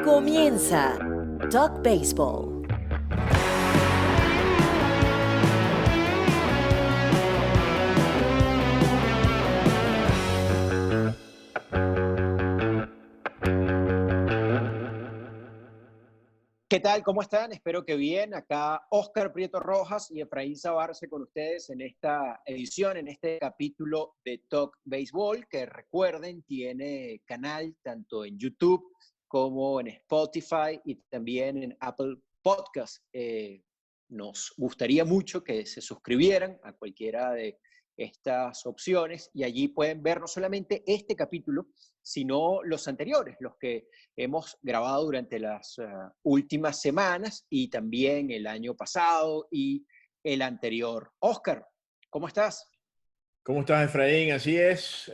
Comienza Talk Baseball. ¿Qué tal? ¿Cómo están? Espero que bien. Acá Oscar Prieto Rojas y Efraín Zabarce con ustedes en esta edición, en este capítulo de Talk Baseball, que recuerden tiene canal tanto en YouTube como en Spotify y también en Apple Podcast. Nos gustaría mucho que se suscribieran a cualquiera de estas opciones y allí pueden ver no solamente este capítulo, sino los anteriores, los que hemos grabado durante las últimas semanas y también el año pasado y el anterior. Oscar, ¿cómo estás? ¿Cómo estás, Efraín? Así es.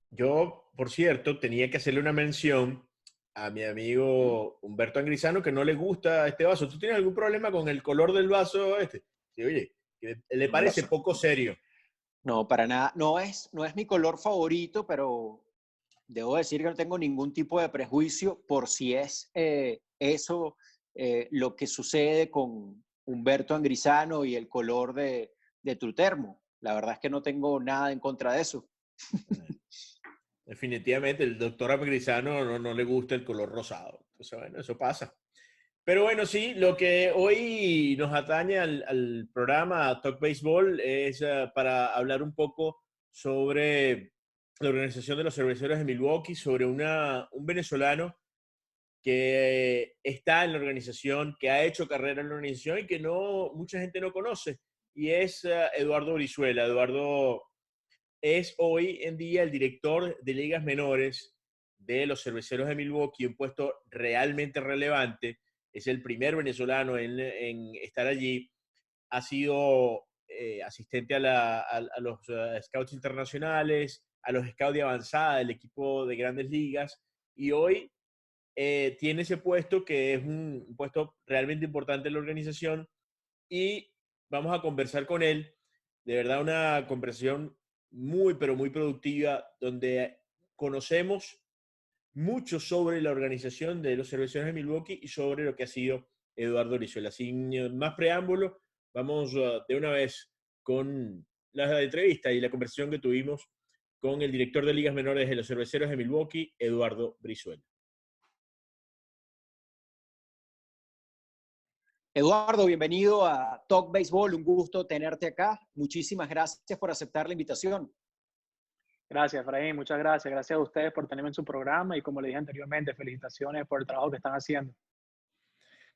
Yo, por cierto, tenía que hacerle una mención a mi amigo Humberto Angrisano que no le gusta este vaso. ¿Tú tienes algún problema con el color del vaso este? Sí, oye, que le No, parece poco serio. no, para nada. No es mi color favorito, pero debo decir que no tengo ningún tipo de prejuicio por si es eso lo que sucede con Humberto Angrisano y el color de tu termo. La verdad es que no tengo nada en contra de eso. Definitivamente, el doctor Angrisano no le gusta el color rosado. Entonces, bueno, eso pasa. Pero bueno, sí, lo que hoy nos atañe al programa Talk Baseball es para hablar un poco sobre la organización de los cerveceros de Milwaukee, sobre un venezolano que está en la organización, que ha hecho carrera en la organización y que mucha gente no conoce, y es Eduardo Brizuela. Eduardo es hoy en día el director de ligas menores de los Cerveceros de Milwaukee, un puesto realmente relevante. Es el primer venezolano en estar allí. Ha sido asistente a los scouts internacionales, a los scouts de avanzada del equipo de grandes ligas, y hoy tiene ese puesto que es un puesto realmente importante en la organización, y vamos a conversar con él. De verdad, una conversación muy, pero muy productiva, donde conocemos mucho sobre la organización de los Cerveceros de Milwaukee y sobre lo que ha sido Eduardo Brizuela. Sin más preámbulo, vamos de una vez con la entrevista y la conversación que tuvimos con el director de ligas menores de los Cerveceros de Milwaukee, Eduardo Brizuela. Eduardo, bienvenido a Talk Baseball. Un gusto tenerte acá. Muchísimas gracias por aceptar la invitación. Gracias, Efraín. Muchas gracias. Gracias a ustedes por tenerme en su programa y, como le dije anteriormente, felicitaciones por el trabajo que están haciendo.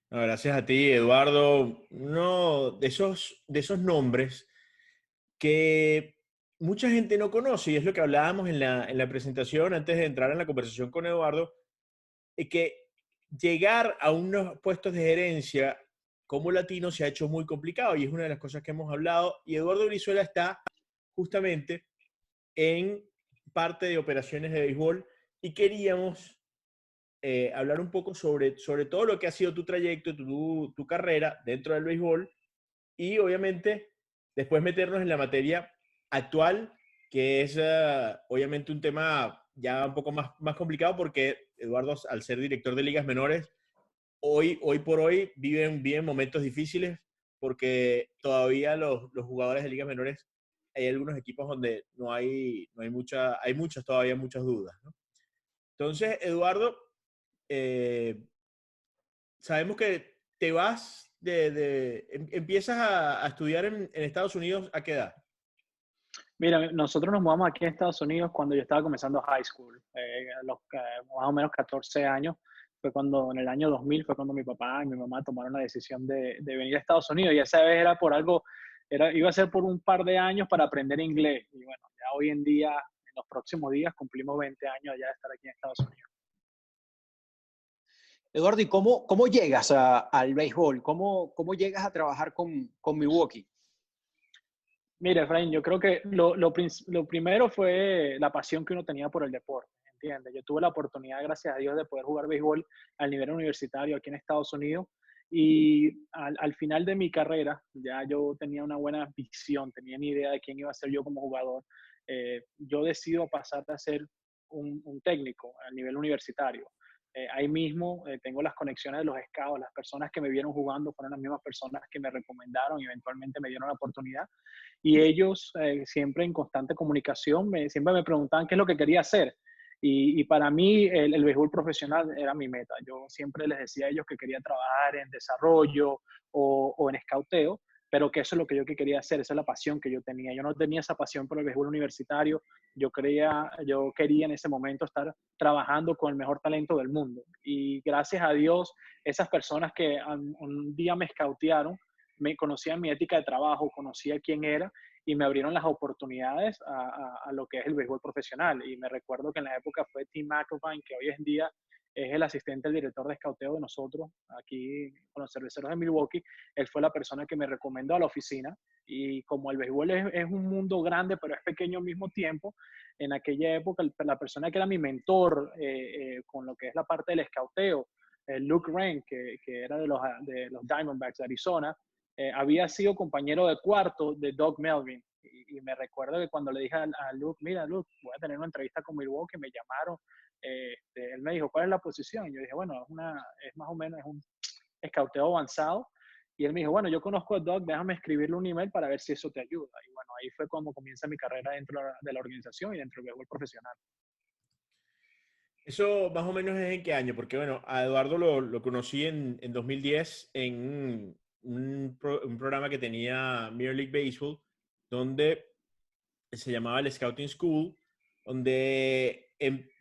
No, gracias a ti, Eduardo. Uno de esos nombres que mucha gente no conoce, y es lo que hablábamos en la presentación antes de entrar en la conversación con Eduardo, es que llegar a unos puestos de gerencia como latino se ha hecho muy complicado, y es una de las cosas que hemos hablado, y Eduardo Brizuela está justamente en parte de operaciones de béisbol, y queríamos hablar un poco sobre todo lo que ha sido tu trayecto, tu carrera dentro del béisbol, y obviamente después meternos en la materia actual, que es obviamente un tema ya un poco más complicado, porque Eduardo, al ser director de ligas menores, hoy por hoy viven momentos difíciles, porque todavía los jugadores de ligas menores, hay algunos equipos donde hay todavía muchas dudas, ¿no? Entonces, Eduardo, eh, sabemos que te vas empiezas a estudiar en Estados Unidos. ¿A qué edad? Mira, nosotros nos mudamos aquí a Estados Unidos cuando yo estaba comenzando high school. Más o menos 14 años. Fue cuando, en el año 2000, fue cuando mi papá y mi mamá tomaron la decisión de venir a Estados Unidos. Y esa vez era por algo, iba a ser por un par de años para aprender inglés. Y bueno, ya hoy en día, en los próximos días, cumplimos 20 años ya de estar aquí en Estados Unidos. Eduardo, ¿y cómo llegas al béisbol? ¿Cómo llegas a trabajar con Milwaukee? Mira, Efraín, yo creo que lo primero fue la pasión que uno tenía por el deporte, ¿entiendes? Yo tuve la oportunidad, gracias a Dios, de poder jugar béisbol al nivel universitario aquí en Estados Unidos, y al final de mi carrera ya yo tenía una buena visión, tenía ni idea de quién iba a ser yo como jugador. Yo decido pasar a ser un técnico a nivel universitario. Ahí mismo tengo las conexiones de los scouts, las personas que me vieron jugando fueron las mismas personas que me recomendaron y eventualmente me dieron la oportunidad. Y ellos, siempre en constante comunicación, siempre me preguntaban qué es lo que quería hacer. Y para mí el béisbol profesional era mi meta. Yo siempre les decía a ellos que quería trabajar en desarrollo o en escauteo, pero que eso es lo que yo quería hacer, esa es la pasión que yo tenía. Yo no tenía esa pasión por el béisbol universitario, yo quería en ese momento estar trabajando con el mejor talento del mundo. Y gracias a Dios, esas personas que un día me escautearon, me conocían mi ética de trabajo, conocía quién era y me abrieron las oportunidades a lo que es el béisbol profesional. Y me recuerdo que en la época fue Tim McElvine, que hoy en día es el asistente del director de escauteo de nosotros, aquí con los Cerveceros de Milwaukee. Él fue la persona que me recomendó a la oficina. Y como el béisbol es un mundo grande, pero es pequeño al mismo tiempo, en aquella época la persona que era mi mentor con lo que es la parte del escauteo, Luke Wren, que era de los Diamondbacks de Arizona, había sido compañero de cuarto de Doug Melvin. Y me recuerdo que cuando le dije a Luke, mira Luke, voy a tener una entrevista con Milwaukee, me llamaron, él me dijo, ¿cuál es la posición? Y yo dije, bueno, es más o menos, es un escauteo avanzado. Y él me dijo, bueno, yo conozco a Doug, déjame escribirle un email para ver si eso te ayuda. Y bueno, ahí fue cuando comienza mi carrera dentro de la organización y dentro del béisbol profesional. Eso más o menos es en qué año, porque bueno, a Eduardo lo conocí en 2010 en un programa que tenía Major League Baseball, donde se llamaba el Scouting School, donde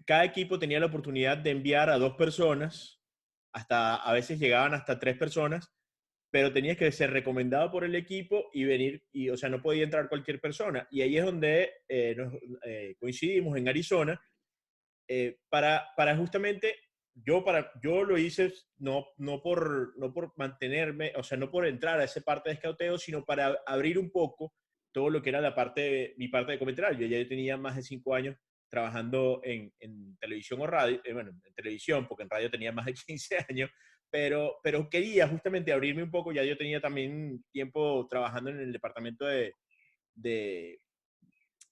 cada equipo tenía la oportunidad de enviar a 2 personas, hasta a veces llegaban hasta 3 personas, pero tenías que ser recomendado por el equipo y venir, y, o sea, no podía entrar cualquier persona. Y ahí es donde coincidimos en Arizona, para justamente, yo lo hice no por mantenerme, o sea, no por entrar a esa parte de escauteo, sino para abrir un poco todo lo que era mi parte de comentario. Yo tenía más de 5 años trabajando en televisión o radio, bueno, en televisión, porque en radio tenía más de 15 años, pero quería justamente abrirme un poco. Ya yo tenía también tiempo trabajando en el departamento de, de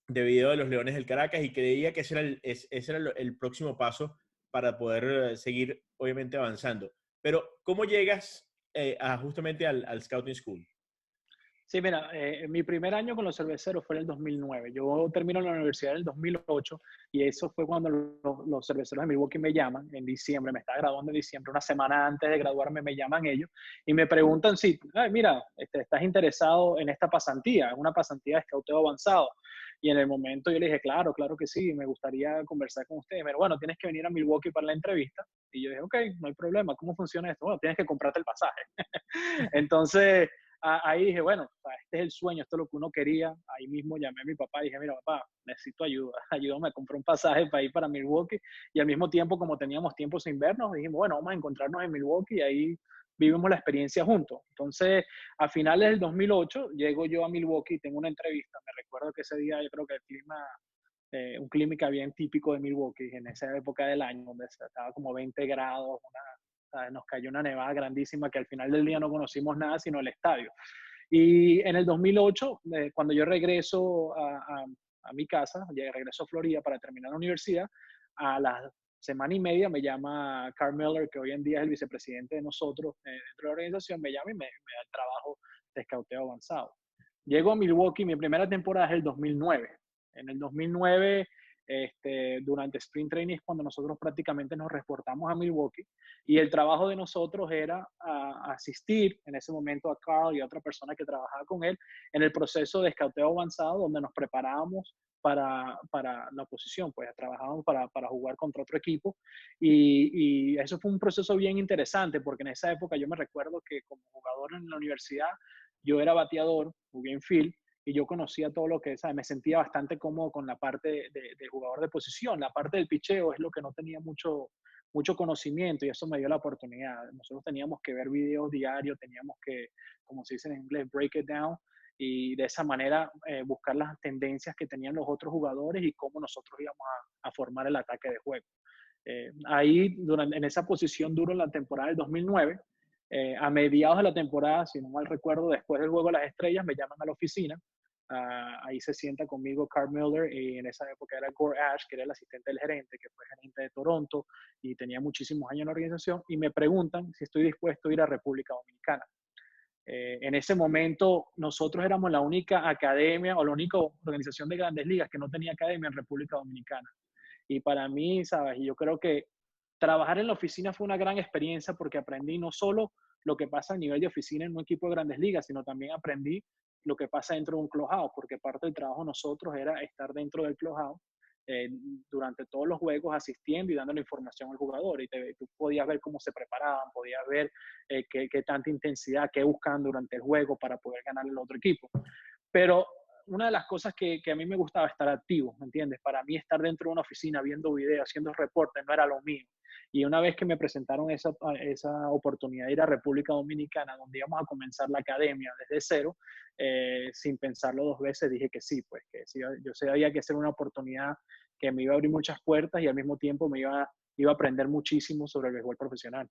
video de los Leones del Caracas, y creía que ese era el próximo paso para poder seguir, obviamente, avanzando. Pero, ¿cómo llegas justamente al Scouting School? Sí, mira, mi primer año con los Cerveceros fue en el 2009. Yo termino la universidad en el 2008 y eso fue cuando los Cerveceros de Milwaukee me llaman en diciembre. Me estaba graduando en diciembre, una semana antes de graduarme me llaman ellos y me preguntan si, mira, ¿estás interesado en esta pasantía? Es una pasantía de escauteo avanzado. Y en el momento yo le dije, claro, claro que sí, me gustaría conversar con ustedes. Pero bueno, tienes que venir a Milwaukee para la entrevista. Y yo dije, ok, no hay problema. ¿Cómo funciona esto? Bueno, tienes que comprarte el pasaje. Entonces, ahí dije, bueno, este es el sueño, esto es lo que uno quería. Ahí mismo llamé a mi papá y dije, mira, papá, necesito ayuda. Ayúdame a comprar un pasaje para ir para Milwaukee. Y al mismo tiempo, como teníamos tiempo sin vernos, dijimos, bueno, vamos a encontrarnos en Milwaukee y ahí vivimos la experiencia juntos. Entonces, a finales del 2008, llego yo a Milwaukee y tengo una entrevista. Me recuerdo que ese día yo creo que el clima, un clima que había típico de Milwaukee en esa época del año, donde estaba como 20 grados, nos cayó una nevada grandísima que al final del día no conocimos nada sino el estadio. Y en el 2008, cuando yo regreso a mi casa, regreso a Florida para terminar la universidad, a la semana y media me llama Carl Miller, que hoy en día es el vicepresidente de nosotros dentro de la organización, me llama y me da el trabajo de escauteo avanzado. Llego a Milwaukee, mi primera temporada es el 2009. En el 2009, durante Spring Training es cuando nosotros prácticamente nos reportamos a Milwaukee y el trabajo de nosotros era asistir en ese momento a Carl y a otra persona que trabajaba con él en el proceso de escauteo avanzado, donde nos preparábamos para la posición, pues trabajábamos para jugar contra otro equipo y eso fue un proceso bien interesante porque en esa época yo me recuerdo que como jugador en la universidad yo era bateador, jugué en field y yo conocía todo lo que, ¿sabes? Me sentía bastante cómodo con la parte de jugador de posición. La parte del picheo es lo que no tenía mucho conocimiento y eso me dio la oportunidad. Nosotros teníamos que ver videos diarios, teníamos que, como se dice en inglés, break it down y de esa manera buscar las tendencias que tenían los otros jugadores y cómo nosotros íbamos a formar el ataque de juego. Ahí, en esa posición duro en la temporada del 2009, a mediados de la temporada, si no mal recuerdo, después del Juego de las Estrellas, me llaman a la oficina Ahí se sienta conmigo Carl Miller y en esa época era Gore Ash, que era el asistente del gerente, que fue gerente de Toronto y tenía muchísimos años en la organización, y me preguntan si estoy dispuesto a ir a República Dominicana. En ese momento nosotros éramos la única academia o la única organización de grandes ligas que no tenía academia en República Dominicana. Y para mí, ¿sabes? Yo creo que trabajar en la oficina fue una gran experiencia porque aprendí no solo lo que pasa a nivel de oficina en un equipo de grandes ligas, sino también aprendí lo que pasa dentro de un clubhouse, porque parte del trabajo de nosotros era estar dentro del clubhouse eh, durante todos los juegos asistiendo y dando la información al jugador. Y tú podías ver cómo se preparaban, podías ver qué tanta intensidad, qué buscan durante el juego para poder ganar el otro equipo. Pero una de las cosas que a mí me gustaba estar activo, ¿me entiendes? Para mí estar dentro de una oficina viendo videos, haciendo reportes, no era lo mío. Y una vez que me presentaron esa oportunidad de ir a República Dominicana, donde íbamos a comenzar la academia desde cero, sin pensarlo dos veces, dije que sí, pues que sí, yo sabía que era una oportunidad que me iba a abrir muchas puertas y al mismo tiempo iba a aprender muchísimo sobre el béisbol profesional.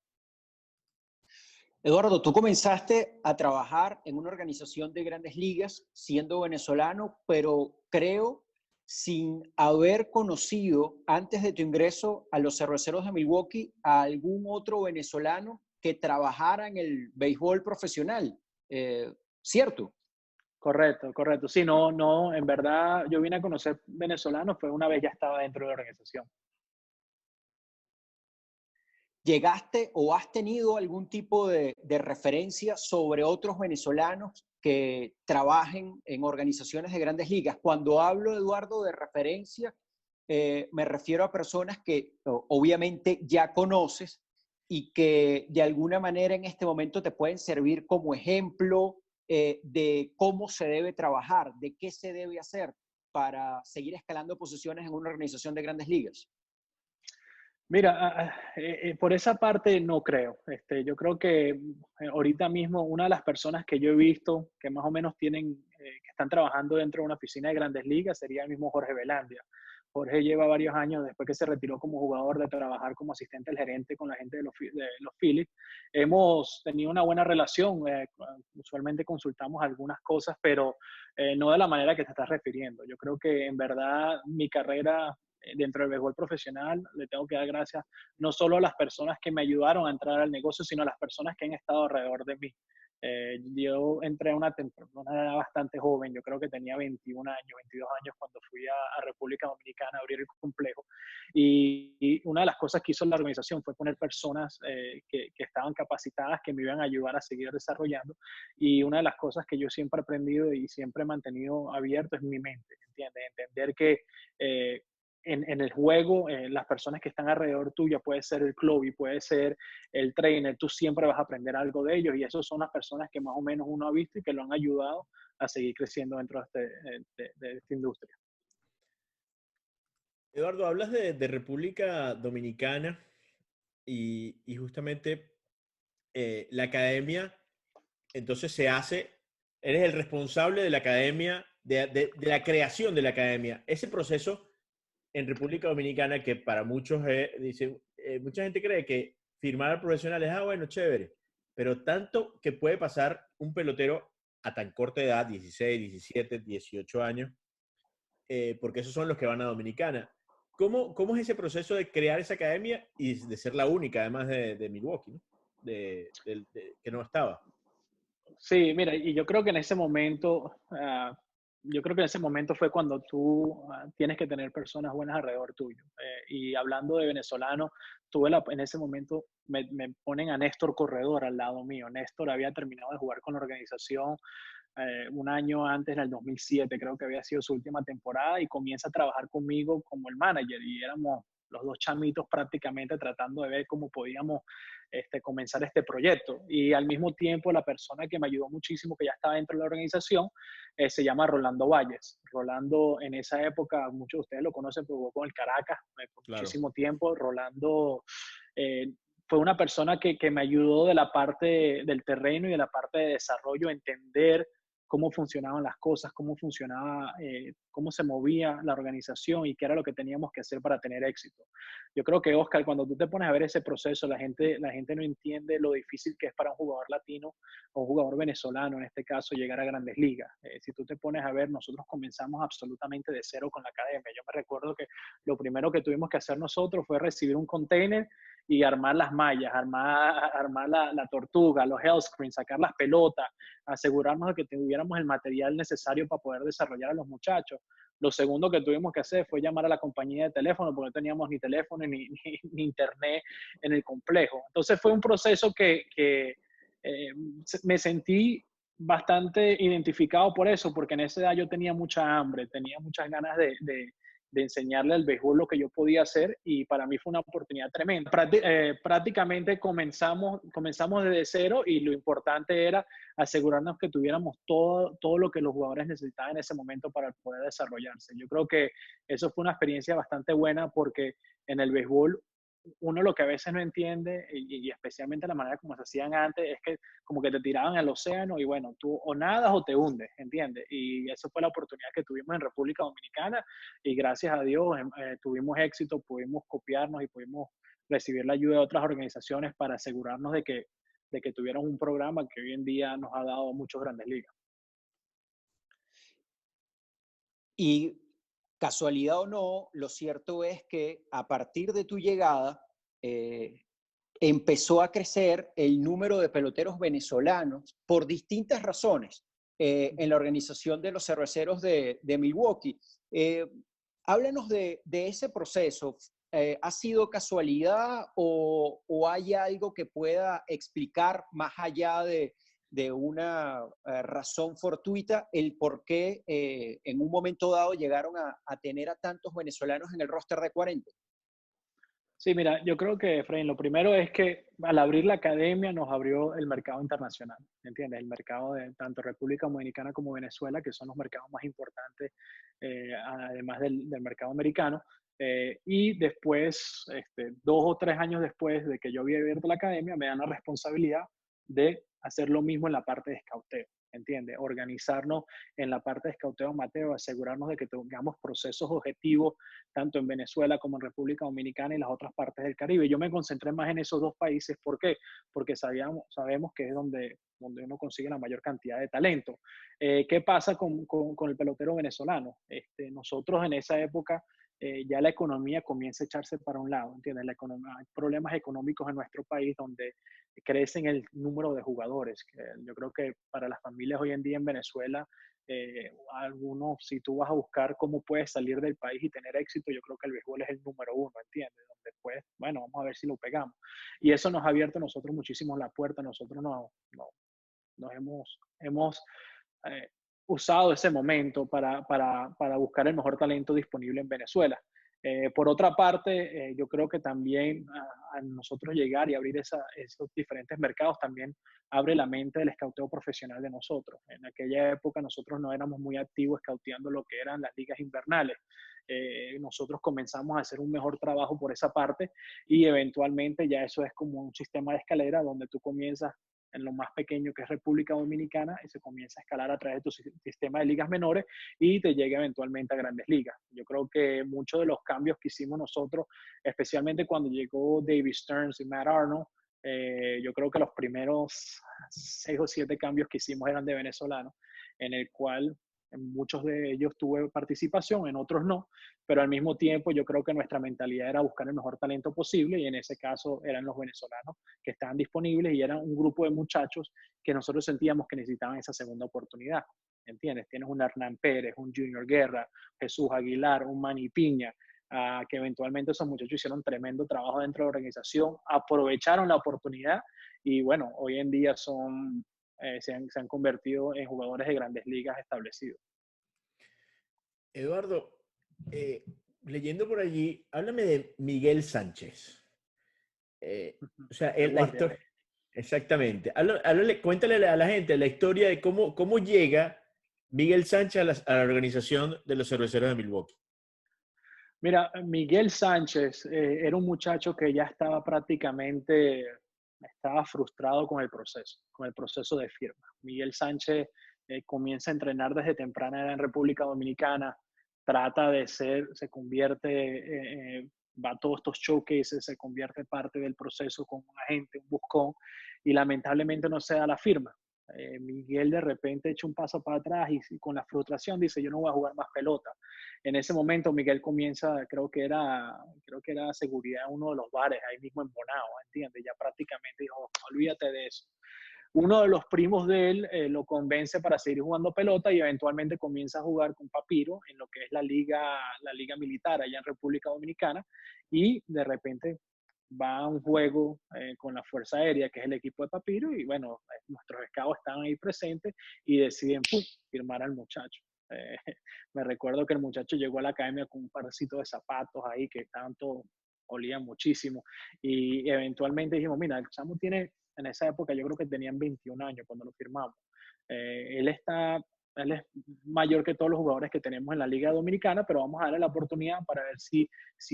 Eduardo, tú comenzaste a trabajar en una organización de grandes ligas siendo venezolano, pero creo sin haber conocido antes de tu ingreso a los Cerveceros de Milwaukee a algún otro venezolano que trabajara en el béisbol profesional, ¿cierto? Correcto, correcto. Sí, no, en verdad yo vine a conocer venezolanos, fue una vez ya estaba dentro de la organización. ¿Llegaste o has tenido algún tipo de referencia sobre otros venezolanos que trabajen en organizaciones de grandes ligas? Cuando hablo, Eduardo, de referencia, me refiero a personas que obviamente ya conoces y que de alguna manera en este momento te pueden servir como ejemplo de cómo se debe trabajar, de qué se debe hacer para seguir escalando posiciones en una organización de grandes ligas. Mira, por esa parte no creo. Yo creo que ahorita mismo una de las personas que yo he visto que más o menos que están trabajando dentro de una oficina de grandes ligas sería el mismo Jorge Velandia. Jorge lleva varios años después que se retiró como jugador de trabajar como asistente del gerente con la gente de los Phillies. Hemos tenido una buena relación. Usualmente consultamos algunas cosas, pero no de la manera que te estás refiriendo. Yo creo que en verdad mi carrera dentro del béisbol profesional, le tengo que dar gracias no solo a las personas que me ayudaron a entrar al negocio, sino a las personas que han estado alrededor de mí. Yo entré a una edad bastante joven, yo creo que tenía 21 años, 22 años cuando fui a República Dominicana a abrir el complejo. Y una de las cosas que hizo la organización fue poner personas que estaban capacitadas, que me iban a ayudar a seguir desarrollando. Y una de las cosas que yo siempre he aprendido y siempre he mantenido abierto es mi mente, ¿entiendes? Entender que en el juego, las personas que están alrededor tuya, puede ser el club y puede ser el trainer, tú siempre vas a aprender algo de ellos y esas son las personas que más o menos uno ha visto y que lo han ayudado a seguir creciendo dentro de esta industria. Eduardo, hablas de República Dominicana y justamente la academia, entonces eres el responsable de la academia, de la creación de la academia. Ese proceso en República Dominicana que para muchos, mucha gente cree que firmar al profesional es, bueno, chévere, pero tanto que puede pasar un pelotero a tan corta edad, 16, 17, 18 años, porque esos son los que van a Dominicana. ¿Cómo es ese proceso de crear esa academia y de ser la única, además de Milwaukee, ¿no? Que no estaba? Sí, mira, y yo creo que en ese momento, fue cuando tú tienes que tener personas buenas alrededor tuyo. Y hablando de venezolanos, en ese momento me ponen a Néstor Corredor al lado mío. Néstor había terminado de jugar con la organización un año antes, en el 2007, creo que había sido su última temporada, y comienza a trabajar conmigo como el manager, y éramos los dos chamitos prácticamente tratando de ver cómo podíamos comenzar este proyecto. Y al mismo tiempo la persona que me ayudó muchísimo, que ya estaba dentro de la organización, se llama Rolando Valles. Rolando en esa época, muchos de ustedes lo conocen, porque jugó con el Caracas por muchísimo tiempo. Rolando fue una persona que me ayudó de la parte del terreno y de la parte de desarrollo a entender cómo funcionaban las cosas, cómo funcionaba, cómo se movía la organización y qué era lo que teníamos que hacer para tener éxito. Yo creo que, Oscar, cuando tú te pones a ver ese proceso, la gente no entiende lo difícil que es para un jugador latino o un jugador venezolano, en este caso, llegar a Grandes Ligas. Si tú te pones a ver, nosotros comenzamos absolutamente de cero con la academia. Yo me recuerdo que lo primero que tuvimos que hacer nosotros fue recibir un container y armar las mallas, armar la tortuga, los health screens, sacar las pelotas, asegurarnos de que tuviéramos el material necesario para poder desarrollar a los muchachos. Lo segundo que tuvimos que hacer fue llamar a la compañía de teléfono, porque no teníamos ni teléfono ni internet en el complejo. Entonces fue un proceso que me sentí bastante identificado por eso, porque en esa edad yo tenía mucha hambre, tenía muchas ganas de enseñarle al béisbol lo que yo podía hacer, y para mí fue una oportunidad tremenda. Prácticamente comenzamos desde cero, y lo importante era asegurarnos que tuviéramos todo lo que los jugadores necesitaban en ese momento para poder desarrollarse. Yo creo que eso fue una experiencia bastante buena, porque en el béisbol uno lo que a veces no entiende, y especialmente la manera como se hacían antes, es que como que te tiraban al océano y bueno, tú o nadas o te hundes, ¿entiendes? Y esa fue la oportunidad que tuvimos en República Dominicana, y gracias a Dios tuvimos éxito, pudimos copiarnos y pudimos recibir la ayuda de otras organizaciones para asegurarnos de que tuvieran un programa que hoy en día nos ha dado muchos Grandes Ligas. Y casualidad o no, lo cierto es que a partir de tu llegada empezó a crecer el número de peloteros venezolanos por distintas razones en la organización de los Cerveceros de Milwaukee. Háblanos de ese proceso. ¿Ha sido casualidad o hay algo que pueda explicar más allá de una razón fortuita el por qué en un momento dado llegaron a tener a tantos venezolanos en el roster de 40? Sí, mira, yo creo que, Efraín, lo primero es que al abrir la academia nos abrió el mercado internacional, ¿entiendes? El mercado de tanto República Dominicana como Venezuela, que son los mercados más importantes, además del mercado americano. Y después, 2 o 3 años después de que yo había abierto la academia, me dan la responsabilidad de hacer lo mismo en la parte de escauteo, ¿entiendes? Organizarnos en la parte de escauteo amateur, asegurarnos de que tengamos procesos objetivos tanto en Venezuela como en República Dominicana y las otras partes del Caribe. Yo me concentré más en esos dos países. ¿Por qué? Porque sabemos que es donde uno consigue la mayor cantidad de talento. ¿Qué pasa con el pelotero venezolano? Nosotros en esa época ya la economía comienza a echarse para un lado, ¿entiendes? Hay problemas económicos en nuestro país donde crecen el número de jugadores. Yo creo que para las familias hoy en día en Venezuela, algunos, si tú vas a buscar cómo puedes salir del país y tener éxito, yo creo que el béisbol es el número uno, ¿entiendes? Donde pues, bueno, vamos a ver si lo pegamos. Y eso nos ha abierto a nosotros muchísimo la puerta. Nosotros nos hemos usado ese momento para buscar el mejor talento disponible en Venezuela. Por otra parte, yo creo que también a nosotros llegar y abrir esos diferentes mercados también abre la mente del escauteo profesional de nosotros. En aquella época nosotros no éramos muy activos escauteando lo que eran las ligas invernales. Nosotros comenzamos a hacer un mejor trabajo por esa parte, y eventualmente ya eso es como un sistema de escalera donde tú comienzas en lo más pequeño, que es República Dominicana, y se comienza a escalar a través de tu sistema de ligas menores y te llega eventualmente a Grandes Ligas. Yo creo que muchos de los cambios que hicimos nosotros, especialmente cuando llegó David Stearns y Matt Arnold, yo creo que los primeros 6 o 7 cambios que hicimos eran de venezolanos, en el cual en muchos de ellos tuve participación, en otros no, pero al mismo tiempo yo creo que nuestra mentalidad era buscar el mejor talento posible, y en ese caso eran los venezolanos que estaban disponibles, y eran un grupo de muchachos que nosotros sentíamos que necesitaban esa segunda oportunidad, ¿entiendes? Tienes un Hernán Pérez, un Junior Guerra, Jesús Aguilar, un Manny Piña, que eventualmente esos muchachos hicieron tremendo trabajo dentro de la organización, aprovecharon la oportunidad, y bueno, hoy en día se han convertido en jugadores de Grandes Ligas establecidos. Eduardo, leyendo por allí, háblame de Miguel Sánchez. O sea, la historia. Exactamente. Cuéntale a la gente la historia de cómo llega Miguel Sánchez a la organización de los Cerveceros de Milwaukee. Mira, Miguel Sánchez era un muchacho que ya estaba frustrado con el proceso de firma. Miguel Sánchez comienza a entrenar desde temprana edad en República Dominicana, trata de se convierte, va a todos estos showcases, se convierte parte del proceso con un agente, un buscón, y lamentablemente no se da la firma. Miguel de repente echa un paso para atrás y con la frustración dice, yo no voy a jugar más pelota. En ese momento Miguel comienza, creo que era seguridad en uno de los bares, ahí mismo en Bonao, ¿entiendes? Ya prácticamente dijo, olvídate de eso. Uno de los primos de él lo convence para seguir jugando pelota y eventualmente comienza a jugar con Papiro en lo que es la liga militar allá en República Dominicana, y de repente va a un juego con la Fuerza Aérea, que es el equipo de Papiro, y bueno, nuestros scouts estaban ahí presentes y deciden firmar al muchacho. Eh, Me recuerdo que el muchacho llegó a la academia con un parcito de zapatos ahí que estaban todos, olían muchísimo, y eventualmente dijimos, mira, el chamo tiene, en esa época yo creo que tenían 21 años cuando lo firmamos. Él es mayor que todos los jugadores que tenemos en la Liga Dominicana, pero vamos a darle la oportunidad para ver si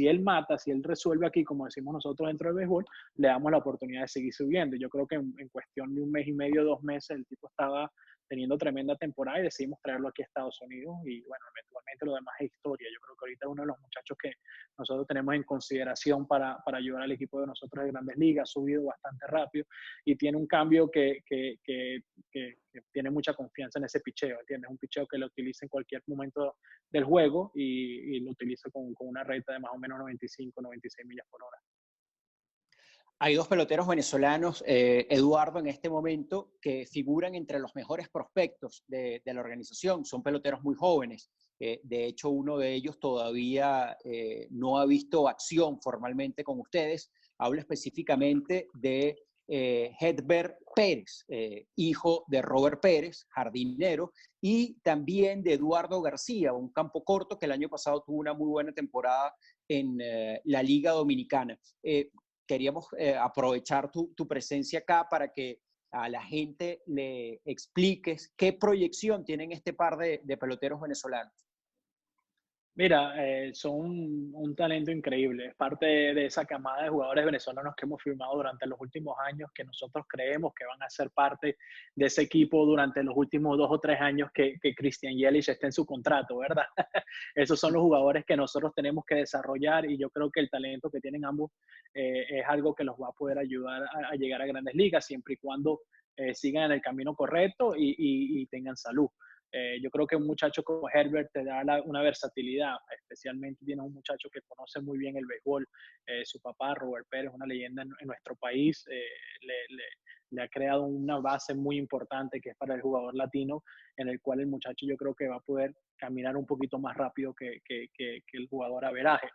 él mata, si él resuelve aquí, como decimos nosotros dentro del béisbol, le damos la oportunidad de seguir subiendo. Yo creo que en cuestión de un mes y medio, 2 meses, el tipo estaba teniendo tremenda temporada y decidimos traerlo aquí a Estados Unidos, y bueno, eventualmente lo demás es historia. Yo creo que ahorita es uno de los muchachos que nosotros tenemos en consideración para ayudar al equipo de nosotros de Grandes Ligas, ha subido bastante rápido y tiene un cambio que tiene mucha confianza en ese picheo, ¿entiendes? Un picheo que lo utiliza en cualquier momento del juego y lo utiliza con una recta de más o menos 95, 96 millas por hora. Hay dos peloteros venezolanos, Eduardo, en este momento, que figuran entre los mejores prospectos de la organización. Son peloteros muy jóvenes. De hecho, uno de ellos todavía no ha visto acción formalmente con ustedes. Hablo específicamente de Hedbert Pérez, hijo de Robert Pérez, jardinero, y también de Eduardo García, un campo corto que el año pasado tuvo una muy buena temporada en la Liga Dominicana. Queríamos aprovechar tu presencia acá para que a la gente le expliques qué proyección tienen este par de peloteros venezolanos. Mira, son un talento increíble. Es parte de esa camada de jugadores venezolanos que hemos firmado durante los últimos años, que nosotros creemos que van a ser parte de ese equipo durante los últimos 2 o 3 años que Christian Yelich esté en su contrato, ¿verdad? Esos son los jugadores que nosotros tenemos que desarrollar, y yo creo que el talento que tienen ambos es algo que los va a poder ayudar a llegar a Grandes Ligas, siempre y cuando sigan en el camino correcto y tengan salud. Yo creo que un muchacho como Herbert te da una versatilidad, especialmente tienes un muchacho que conoce muy bien el béisbol. Su papá, Robert Pérez, una leyenda en nuestro país, le ha creado una base muy importante que es para el jugador latino, en el cual el muchacho yo creo que va a poder caminar un poquito más rápido que el jugador averaje.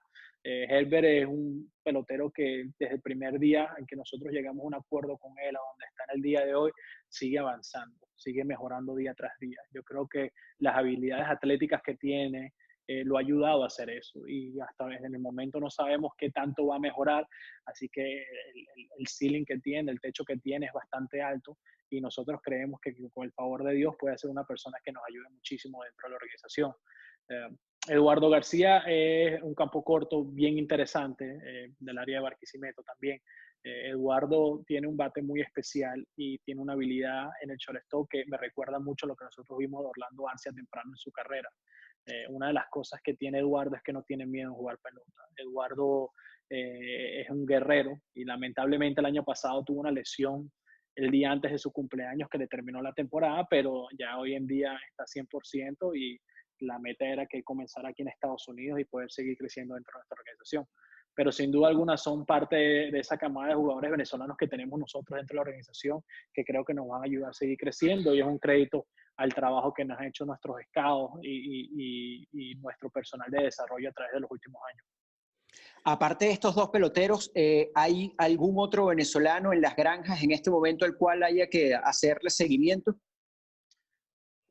Herbert es un pelotero que desde el primer día en que nosotros llegamos a un acuerdo con él, a donde está en el día de hoy, sigue avanzando, sigue mejorando día tras día. Yo creo que las habilidades atléticas que tiene lo ha ayudado a hacer eso, y hasta en el momento no sabemos qué tanto va a mejorar, así que el ceiling que tiene, el techo que tiene es bastante alto, y nosotros creemos que con el favor de Dios puede ser una persona que nos ayude muchísimo dentro de la organización. Eduardo García es un campo corto bien interesante, del área de Barquisimeto también. Eduardo tiene un bate muy especial y tiene una habilidad en el shortstop que me recuerda mucho a lo que nosotros vimos de Orlando Arcia temprano en su carrera. Una de las cosas que tiene Eduardo es que no tiene miedo en jugar pelota. Eduardo es un guerrero, y lamentablemente el año pasado tuvo una lesión el día antes de su cumpleaños que le terminó la temporada, pero ya hoy en día está 100%, y la meta era que comenzara aquí en Estados Unidos y poder seguir creciendo dentro de nuestra organización. Pero sin duda alguna son parte de esa camada de jugadores venezolanos que tenemos nosotros dentro de la organización, que creo que nos van a ayudar a seguir creciendo, y es un crédito al trabajo que nos han hecho nuestros scouts y nuestro personal de desarrollo a través de los últimos años. Aparte de estos dos peloteros, ¿hay algún otro venezolano en las granjas en este momento al cual haya que hacerle seguimiento?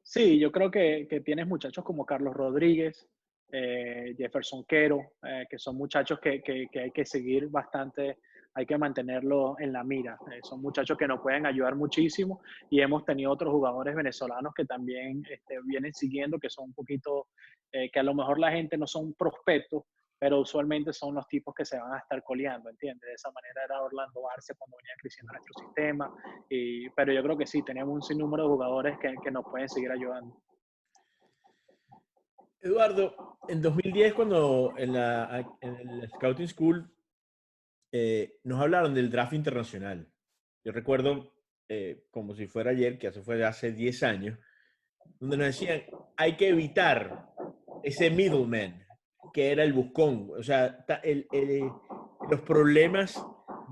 Sí, yo creo que tienes muchachos como Carlos Rodríguez, Jefferson Quero, que son muchachos que hay que seguir bastante, hay que mantenerlo en la mira. Son muchachos que nos pueden ayudar muchísimo, y hemos tenido otros jugadores venezolanos que también vienen siguiendo, que son un poquito, que a lo mejor la gente no son prospectos, pero usualmente son los tipos que se van a estar coleando, ¿entiendes? De esa manera era Orlando Arce cuando venía creciendo nuestro sistema, pero yo creo que sí, tenemos un sinnúmero de jugadores que nos pueden seguir ayudando. Eduardo, en 2010, cuando en el Scouting School nos hablaron del draft internacional. Yo recuerdo, como si fuera ayer, que eso fue hace 10 años, donde nos decían, hay que evitar ese middleman, que era el buscón. O sea, los problemas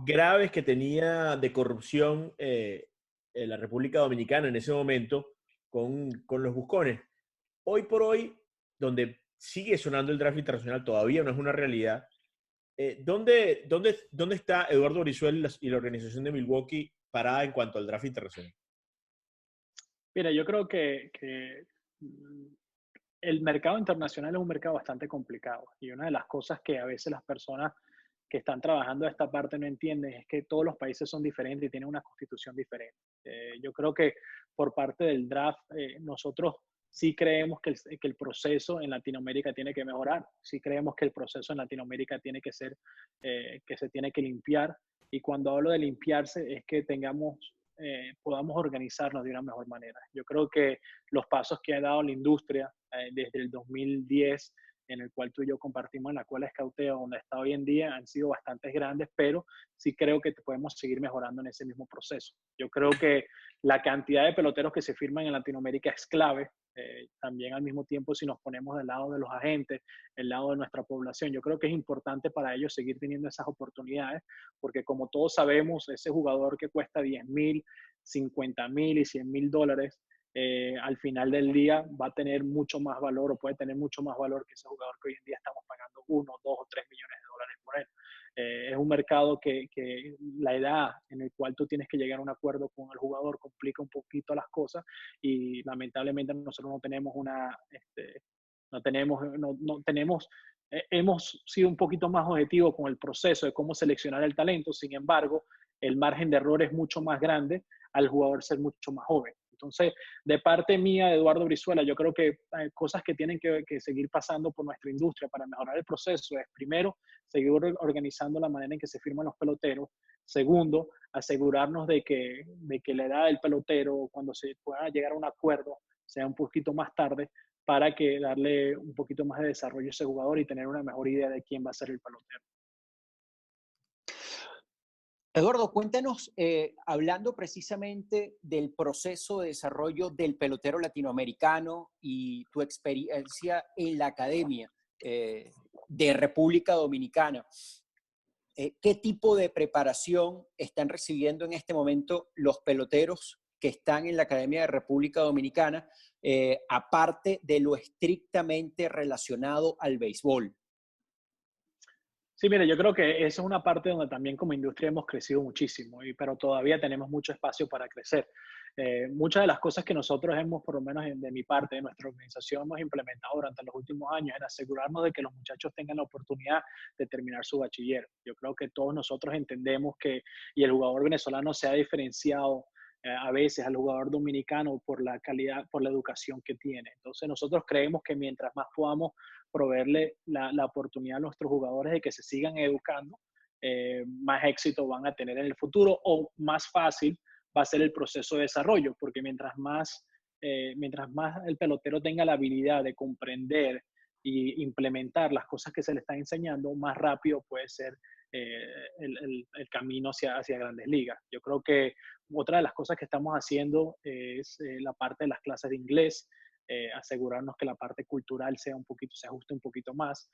graves que tenía de corrupción en la República Dominicana en ese momento con los buscones. Hoy por hoy, donde sigue sonando el draft internacional, todavía no es una realidad. ¿Dónde está Eduardo Brizuela y la organización de Milwaukee parada en cuanto al draft internacional? Mira, yo creo que el mercado internacional es un mercado bastante complicado y una de las cosas que a veces las personas que están trabajando esta parte no entienden es que todos los países son diferentes y tienen una constitución diferente. Yo creo que por parte del draft, nosotros sí creemos que el proceso en Latinoamérica tiene que mejorar, sí creemos que el proceso en Latinoamérica tiene que ser, que se tiene que limpiar, y cuando hablo de limpiarse es que podamos organizarnos de una mejor manera. Yo creo que los pasos que ha dado la industria desde el 2010, en el cual tú y yo compartimos en la escuela de escauteo, donde está hoy en día, han sido bastante grandes, pero sí creo que podemos seguir mejorando en ese mismo proceso. Yo creo que la cantidad de peloteros que se firman en Latinoamérica es clave. También al mismo tiempo, si nos ponemos del lado de los agentes, del lado de nuestra población, yo creo que es importante para ellos seguir teniendo esas oportunidades, porque como todos sabemos, ese jugador que cuesta 10,000, 50,000 y $100,000, al final del día va a tener mucho más valor, o puede tener mucho más valor que ese jugador que hoy en día estamos pagando 1, 2 o 3 millones de dólares por él. Es un mercado que la edad en el cual tú tienes que llegar a un acuerdo con el jugador complica un poquito las cosas, y lamentablemente nosotros no tenemos hemos sido un poquito más objetivos con el proceso de cómo seleccionar el talento. Sin embargo, el margen de error es mucho más grande al jugador ser mucho más joven. Entonces, de parte mía, de Eduardo Brizuela, yo creo que hay cosas que tienen que seguir pasando por nuestra industria para mejorar el proceso. Es, primero, seguir organizando la manera en que se firman los peloteros. Segundo, asegurarnos de que la edad del pelotero, cuando se pueda llegar a un acuerdo, sea un poquito más tarde, para que darle un poquito más de desarrollo a ese jugador y tener una mejor idea de quién va a ser el pelotero. Eduardo, cuéntanos, hablando precisamente del proceso de desarrollo del pelotero latinoamericano y tu experiencia en la academia de República Dominicana, ¿qué tipo de preparación están recibiendo en este momento los peloteros que están en la Academia de República Dominicana, aparte de lo estrictamente relacionado al béisbol? Sí, mire, yo creo que esa es una parte donde también como industria hemos crecido muchísimo, pero todavía tenemos mucho espacio para crecer. Muchas de las cosas que nosotros hemos, por lo menos de mi parte, de nuestra organización, hemos implementado durante los últimos años en asegurarnos de que los muchachos tengan la oportunidad de terminar su bachiller. Yo creo que todos nosotros entendemos y el jugador venezolano se ha diferenciado a veces al jugador dominicano por la calidad, por la educación que tiene. Entonces nosotros creemos que mientras más podamos proveerle la oportunidad a nuestros jugadores de que se sigan educando, más éxito van a tener en el futuro, o más fácil va a ser el proceso de desarrollo, porque mientras más el pelotero tenga la habilidad de comprender y implementar las cosas que se le están enseñando, más rápido puede ser el camino hacia grandes ligas. Yo creo que otra de las cosas que estamos haciendo es la parte de las clases de inglés, asegurarnos que la parte cultural se ajuste un poquito más.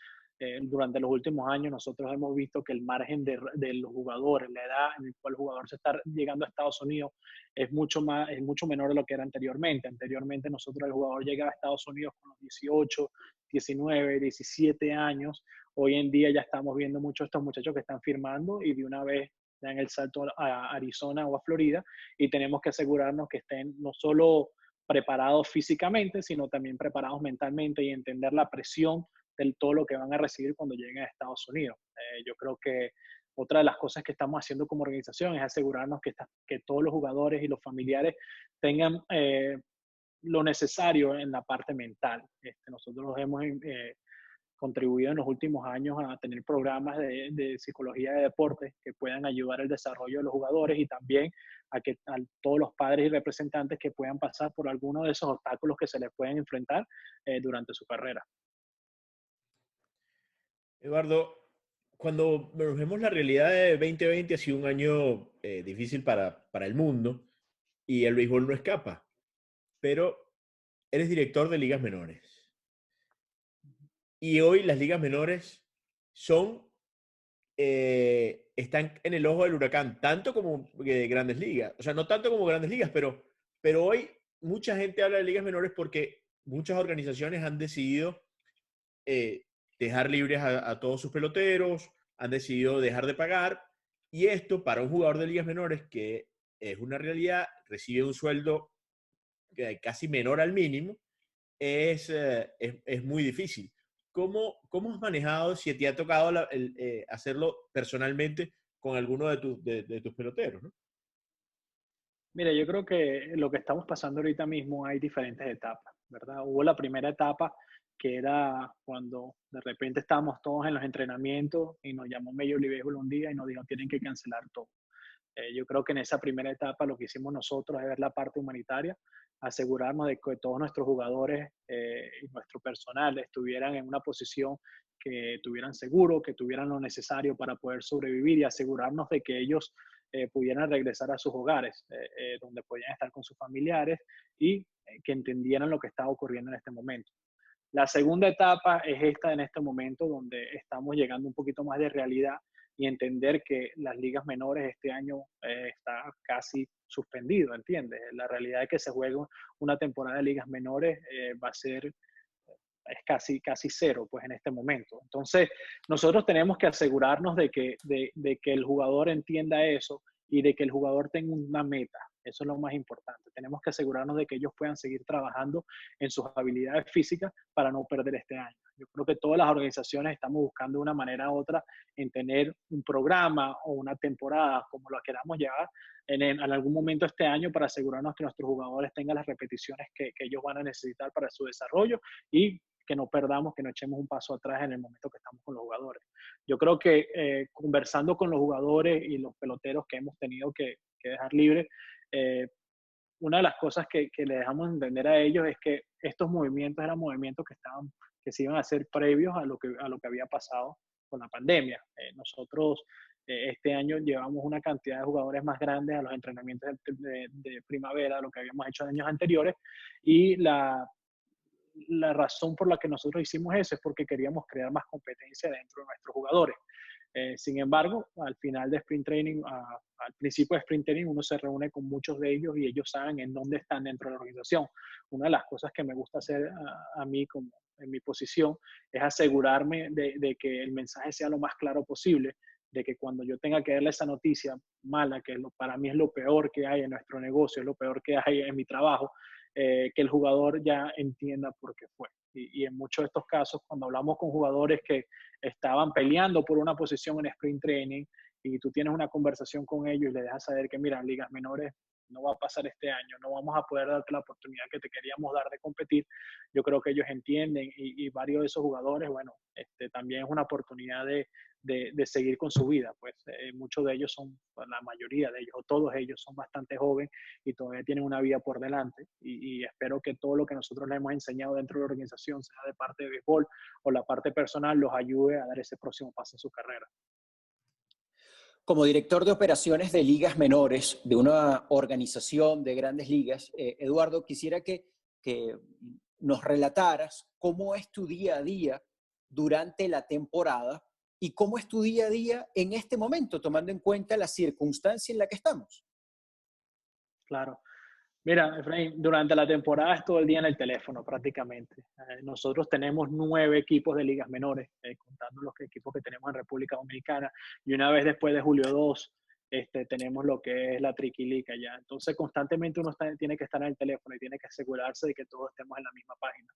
Durante los últimos años nosotros hemos visto que el margen de los jugadores, la edad en la cual el jugador se está llegando a Estados Unidos es mucho menor de lo que era anteriormente. Anteriormente nosotros, el jugador llegaba a Estados Unidos con los 18, 19, 17 años. Hoy en día ya estamos viendo muchos de estos muchachos que están firmando y de una vez dan el salto a Arizona o a Florida, y tenemos que asegurarnos que estén no solo preparados físicamente, sino también preparados mentalmente, y entender la presión de todo lo que van a recibir cuando lleguen a Estados Unidos. Yo creo que otra de las cosas que estamos haciendo como organización es asegurarnos que todos los jugadores y los familiares tengan lo necesario en la parte mental. Nosotros hemos contribuido en los últimos años a tener programas de psicología de deporte que puedan ayudar al desarrollo de los jugadores y también a todos los padres y representantes que puedan pasar por alguno de esos obstáculos que se les pueden enfrentar durante su carrera. Eduardo, cuando nos vemos la realidad de 2020 ha sido un año difícil para el mundo y el béisbol no escapa, pero eres director de ligas menores. Y hoy las ligas menores son, están en el ojo del huracán, tanto como grandes ligas. O sea, no tanto como grandes ligas, pero hoy mucha gente habla de ligas menores porque muchas organizaciones han decidido dejar libres a todos sus peloteros, han decidido dejar de pagar. Y esto para un jugador de ligas menores, que es una realidad, recibe un sueldo casi menor al mínimo, es muy difícil. ¿Cómo has manejado, si te ha tocado hacerlo personalmente con alguno de tus peloteros, ¿no? Mira, yo creo que lo que estamos pasando ahorita mismo hay diferentes etapas, ¿verdad? Hubo la primera etapa que era cuando de repente estábamos todos en los entrenamientos y nos llamó Major League Baseball un día y nos dijo tienen que cancelar todo. Yo creo que en esa primera etapa lo que hicimos nosotros es ver la parte humanitaria, asegurarnos de que todos nuestros jugadores y nuestro personal estuvieran en una posición que tuvieran seguro, que tuvieran lo necesario para poder sobrevivir y asegurarnos de que ellos pudieran regresar a sus hogares, donde podían estar con sus familiares y que entendieran lo que estaba ocurriendo en este momento. La segunda etapa es esta en este momento donde estamos llegando un poquito más de realidad y entender que las ligas menores este año está casi suspendido, ¿entiendes? La realidad es que se juegue una temporada de ligas menores va a ser es casi cero pues en este momento. Entonces, nosotros tenemos que asegurarnos de que el jugador entienda eso y de que el jugador tenga una meta. Eso es lo más importante. Tenemos que asegurarnos de que ellos puedan seguir trabajando en sus habilidades físicas para no perder este año. Yo creo que todas las organizaciones estamos buscando de una manera u otra en tener un programa o una temporada, como lo queramos llevar, en algún momento este año para asegurarnos que nuestros jugadores tengan las repeticiones que ellos van a necesitar para su desarrollo y que no perdamos, que no echemos un paso atrás en el momento que estamos con los jugadores. Yo creo que conversando con los jugadores y los peloteros que hemos tenido que dejar libres, una de las cosas que le dejamos entender a ellos es que estos movimientos eran movimientos que se iban a hacer previos a lo que había pasado con la pandemia. Nosotros este año llevamos una cantidad de jugadores más grandes a los entrenamientos de primavera, lo que habíamos hecho en años anteriores, y la razón por la que nosotros hicimos eso es porque queríamos crear más competencia dentro de nuestros jugadores. Sin embargo, al final de Sprint Training, al principio de Sprint Training, uno se reúne con muchos de ellos y ellos saben en dónde están dentro de la organización. Una de las cosas que me gusta hacer a mí como en mi posición es asegurarme de que el mensaje sea lo más claro posible, de que cuando yo tenga que darle esa noticia mala, que para mí es lo peor que hay en nuestro negocio, es lo peor que hay en mi trabajo, que el jugador ya entienda por qué fue. Y en muchos de estos casos, cuando hablamos con jugadores que estaban peleando por una posición en sprint training y tú tienes una conversación con ellos y le dejas saber que, mira, en ligas menores no va a pasar este año, no vamos a poder darte la oportunidad que te queríamos dar de competir, yo creo que ellos entienden y varios de esos jugadores, bueno, también es una oportunidad de seguir con su vida, pues muchos de ellos son, la mayoría de ellos, o todos ellos son bastante jóvenes y todavía tienen una vida por delante y espero que todo lo que nosotros les hemos enseñado dentro de la organización, sea de parte de béisbol o la parte personal, los ayude a dar ese próximo paso en su carrera. Como director de operaciones de ligas menores de una organización de grandes ligas, Eduardo, quisiera que nos relataras cómo es tu día a día durante la temporada y cómo es tu día a día en este momento, tomando en cuenta la circunstancia en la que estamos. Claro. Mira, Efraín, durante la temporada es todo el día en el teléfono prácticamente. Nosotros tenemos 9 equipos de ligas menores, contando los equipos que tenemos en República Dominicana, y una vez después de julio 2, tenemos lo que es la triquilica ya. Entonces, constantemente uno tiene que estar en el teléfono y tiene que asegurarse de que todos estemos en la misma página.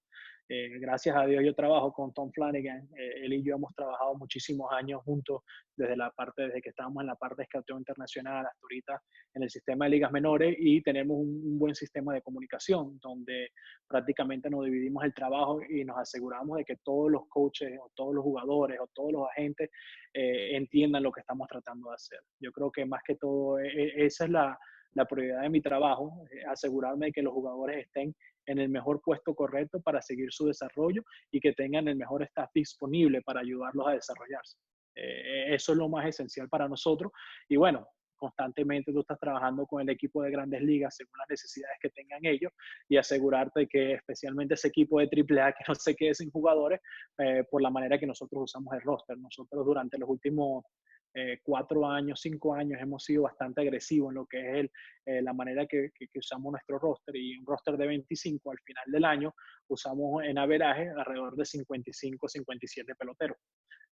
Gracias a Dios yo trabajo con Tom Flanagan. Él y yo hemos trabajado muchísimos años juntos desde que estábamos en la parte de escauteo internacional hasta ahorita en el sistema de ligas menores, y tenemos un buen sistema de comunicación donde prácticamente nos dividimos el trabajo y nos aseguramos de que todos los coaches o todos los jugadores o todos los agentes entiendan lo que estamos tratando de hacer. Yo creo que más que todo esa es la prioridad de mi trabajo, asegurarme de que los jugadores estén en el mejor puesto correcto para seguir su desarrollo y que tengan el mejor staff disponible para ayudarlos a desarrollarse. Eso es lo más esencial para nosotros. Y bueno, constantemente tú estás trabajando con el equipo de Grandes Ligas según las necesidades que tengan ellos, y asegurarte que especialmente ese equipo de AAA que no se quede sin jugadores por la manera que nosotros usamos el roster. Nosotros durante los últimos 4 años, 5 años hemos sido bastante agresivos en lo que es la manera que usamos nuestro roster, y un roster de 25 al final del año usamos en averaje alrededor de 55, 57 peloteros.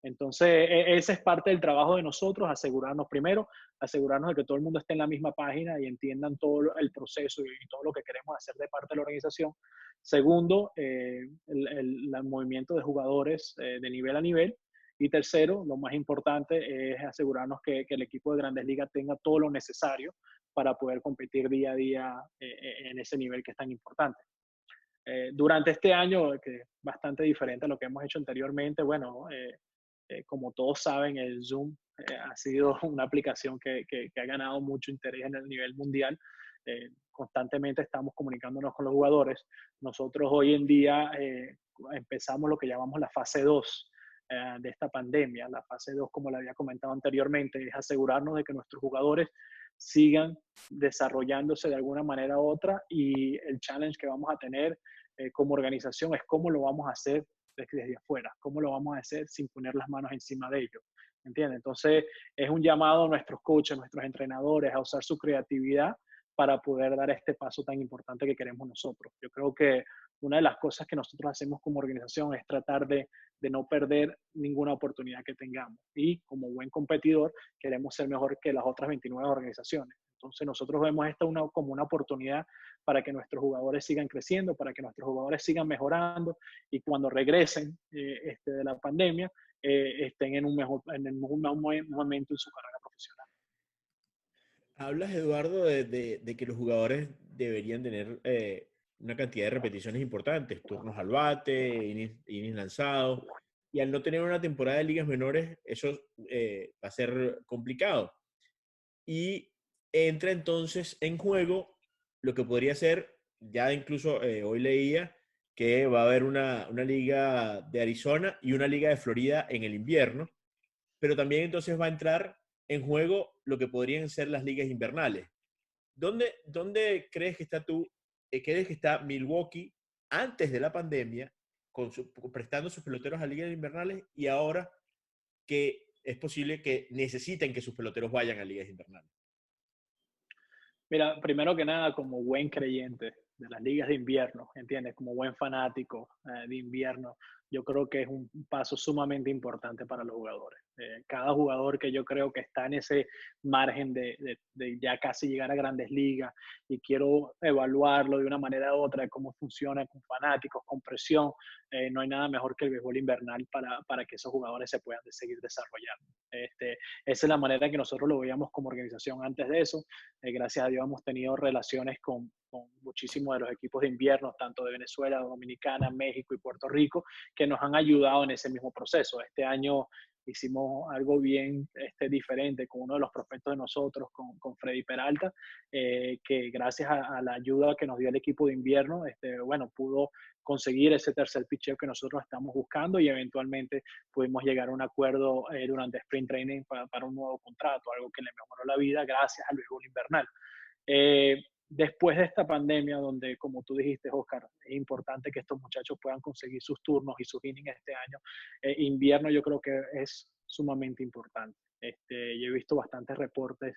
Entonces, ese es parte del trabajo de nosotros, asegurarnos de que todo el mundo esté en la misma página y entiendan todo el proceso y todo lo que queremos hacer de parte de la organización. Segundo, el movimiento de jugadores de nivel a nivel. Y tercero, lo más importante es asegurarnos que el equipo de Grandes Ligas tenga todo lo necesario para poder competir día a día en ese nivel que es tan importante. Durante este año, que es bastante diferente a lo que hemos hecho anteriormente, bueno, como todos saben, el Zoom ha sido una aplicación que ha ganado mucho interés en el nivel mundial. Constantemente estamos comunicándonos con los jugadores. Nosotros hoy en día empezamos lo que llamamos la fase 2 de esta pandemia. La fase 2, como le había comentado anteriormente, es asegurarnos de que nuestros jugadores sigan desarrollándose de alguna manera u otra, y el challenge que vamos a tener como organización es cómo lo vamos a hacer desde afuera, cómo lo vamos a hacer sin poner las manos encima de ellos, ¿entiendes? Entonces es un llamado a nuestros coaches, a nuestros entrenadores a usar su creatividad para poder dar este paso tan importante que queremos nosotros. Yo creo que una de las cosas que nosotros hacemos como organización es tratar de no perder ninguna oportunidad que tengamos, y como buen competidor queremos ser mejor que las otras 29 organizaciones. Entonces nosotros vemos esta como una oportunidad para que nuestros jugadores sigan creciendo, para que nuestros jugadores sigan mejorando, y cuando regresen de la pandemia estén en un mejor momento en su carrera profesional. Hablas, Eduardo, de que los jugadores deberían tener una cantidad de repeticiones importantes, turnos al bate, innings lanzados, y al no tener una temporada de ligas menores, eso va a ser complicado. Y entra entonces en juego lo que podría ser, ya incluso hoy leía que va a haber una liga de Arizona y una liga de Florida en el invierno, pero también entonces va a entrar en juego lo que podrían ser las ligas invernales. ¿Dónde crees que está crees que está Milwaukee antes de la pandemia prestando sus peloteros a ligas invernales, y ahora que es posible que necesiten que sus peloteros vayan a ligas invernales? Mira, primero que nada, como buen creyente de las ligas de invierno, ¿entiendes? Como buen fanático de invierno, yo creo que es un paso sumamente importante para los jugadores. Cada jugador que yo creo que está en ese margen de ya casi llegar a Grandes Ligas, y quiero evaluarlo de una manera u otra, de cómo funciona con fanáticos, con presión, no hay nada mejor que el béisbol invernal para que esos jugadores se puedan seguir desarrollando. Esa es la manera en que nosotros lo veíamos como organización antes de eso. Gracias a Dios hemos tenido relaciones con muchísimos de los equipos de invierno, tanto de Venezuela, Dominicana, México y Puerto Rico, que nos han ayudado en ese mismo proceso. Este año hicimos algo bien diferente con uno de los prospectos de nosotros, con Freddy Peralta, que gracias a la ayuda que nos dio el equipo de invierno, bueno, pudo conseguir ese tercer pitcher que nosotros estamos buscando, y eventualmente pudimos llegar a un acuerdo durante Spring Training para un nuevo contrato, algo que le mejoró la vida gracias al béisbol invernal. Después de esta pandemia, donde, como tú dijiste, Oscar, es importante que estos muchachos puedan conseguir sus turnos y sus innings este año, invierno yo creo que es sumamente importante. Yo he visto bastantes reportes,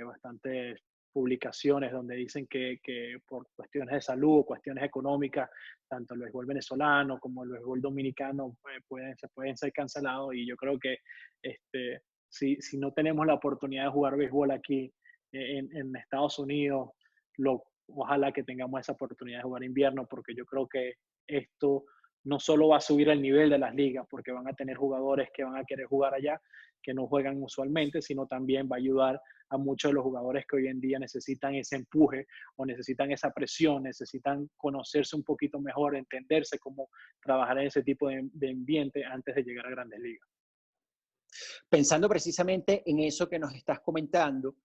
bastantes publicaciones donde dicen que por cuestiones de salud o cuestiones económicas, tanto el béisbol venezolano como el béisbol dominicano se pueden ser cancelados, y yo creo que si no tenemos la oportunidad de jugar béisbol aquí en Estados Unidos, ojalá que tengamos esa oportunidad de jugar invierno, porque yo creo que esto no solo va a subir el nivel de las ligas, porque van a tener jugadores que van a querer jugar allá, que no juegan usualmente, sino también va a ayudar a muchos de los jugadores que hoy en día necesitan ese empuje o necesitan esa presión, necesitan conocerse un poquito mejor, entenderse cómo trabajar en ese tipo de ambiente antes de llegar a grandes ligas. Pensando precisamente en eso que nos estás comentando,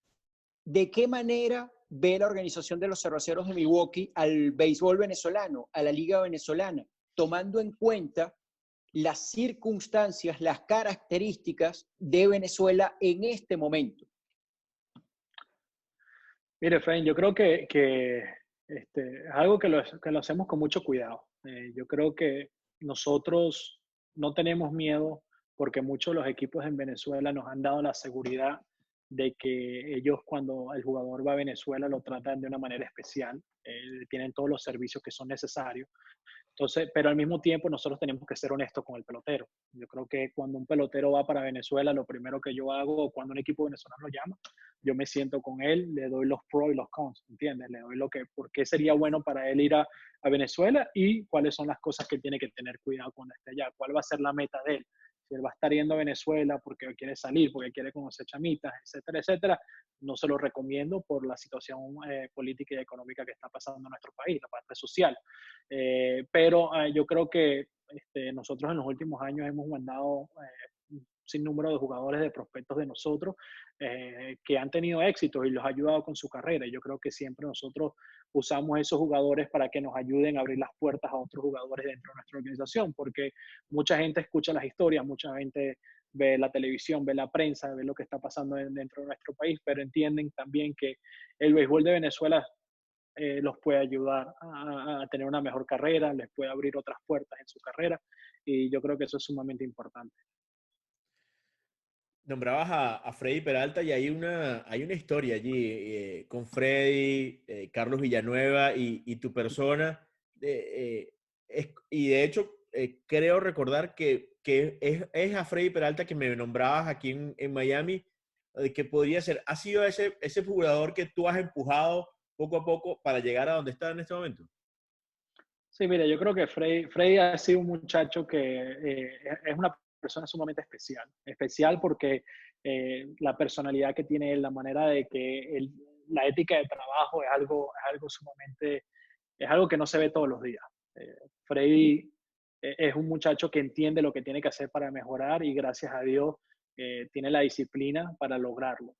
¿de qué manera ve la organización de los Cerveceros de Milwaukee al béisbol venezolano, a la liga venezolana, tomando en cuenta las circunstancias, las características de Venezuela en este momento? Mire, Efraín, yo creo que es algo que lo hacemos con mucho cuidado. Yo creo que nosotros no tenemos miedo porque muchos de los equipos en Venezuela nos han dado la seguridad de que ellos cuando el jugador va a Venezuela lo tratan de una manera especial, tienen todos los servicios que son necesarios. Entonces, pero al mismo tiempo nosotros tenemos que ser honestos con el pelotero. Yo creo que cuando un pelotero va para Venezuela, lo primero que yo hago, cuando un equipo venezolano lo llama, yo me siento con él, le doy los pros y los cons, ¿entiendes? Le doy por qué sería bueno para él ir a Venezuela y cuáles son las cosas que tiene que tener cuidado cuando esté allá, cuál va a ser la meta de él. Si él va a estar yendo a Venezuela porque quiere salir, porque quiere conocer chamitas, etcétera, etcétera, no se lo recomiendo por la situación política y económica que está pasando en nuestro país, la parte social. Pero yo creo que nosotros en los últimos años hemos mandado un sinnúmero de jugadores, de prospectos de nosotros que han tenido éxito y los ha ayudado con su carrera. Y yo creo que siempre nosotros usamos esos jugadores para que nos ayuden a abrir las puertas a otros jugadores dentro de nuestra organización, porque mucha gente escucha las historias, mucha gente ve la televisión, ve la prensa, ve lo que está pasando dentro de nuestro país, pero entienden también que el béisbol de Venezuela los puede ayudar a tener una mejor carrera, les puede abrir otras puertas en su carrera y yo creo que eso es sumamente importante. Nombrabas a Freddy Peralta y hay una historia allí con Freddy, Carlos Villanueva y tu persona. Y de hecho, creo recordar que es a Freddy Peralta que me nombrabas aquí en Miami, que podría ser. ¿Ha sido ese jugador que tú has empujado poco a poco para llegar a donde está en este momento? Sí, mira, yo creo que Freddy ha sido un muchacho que es una persona sumamente especial. Especial porque la personalidad que tiene él, la manera de que la ética de trabajo es algo sumamente, es algo que no se ve todos los días. Freddy es un muchacho que entiende lo que tiene que hacer para mejorar y gracias a Dios tiene la disciplina para lograrlo.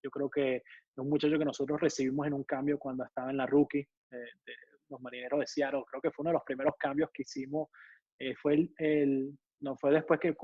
Yo creo que es un muchacho que nosotros recibimos en un cambio cuando estaba en la rookie de los Marineros de Seattle. Creo que fue uno de los primeros cambios que hicimos. No fue después que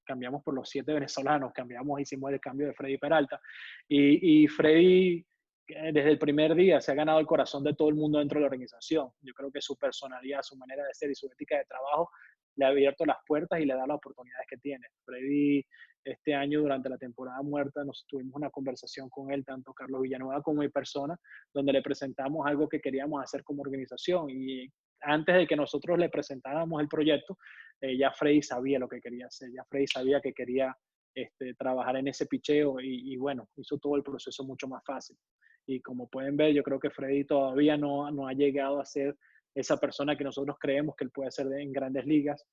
cambiamos por los 7 venezolanos, hicimos el cambio de Freddy Peralta. Y Freddy, desde el primer día, se ha ganado el corazón de todo el mundo dentro de la organización. Yo creo que su personalidad, su manera de ser y su ética de trabajo le ha abierto las puertas y le da las oportunidades que tiene. Freddy, este año, durante la temporada muerta, nos tuvimos una conversación con él, tanto Carlos Villanueva como mi persona, donde le presentamos algo que queríamos hacer como organización. Y antes de que nosotros le presentáramos el proyecto, ya Freddy sabía lo que quería hacer, ya Freddy sabía que quería trabajar en ese picheo y bueno, hizo todo el proceso mucho más fácil. Y como pueden ver, yo creo que Freddy todavía no ha llegado a ser esa persona que nosotros creemos que él puede ser en grandes ligas.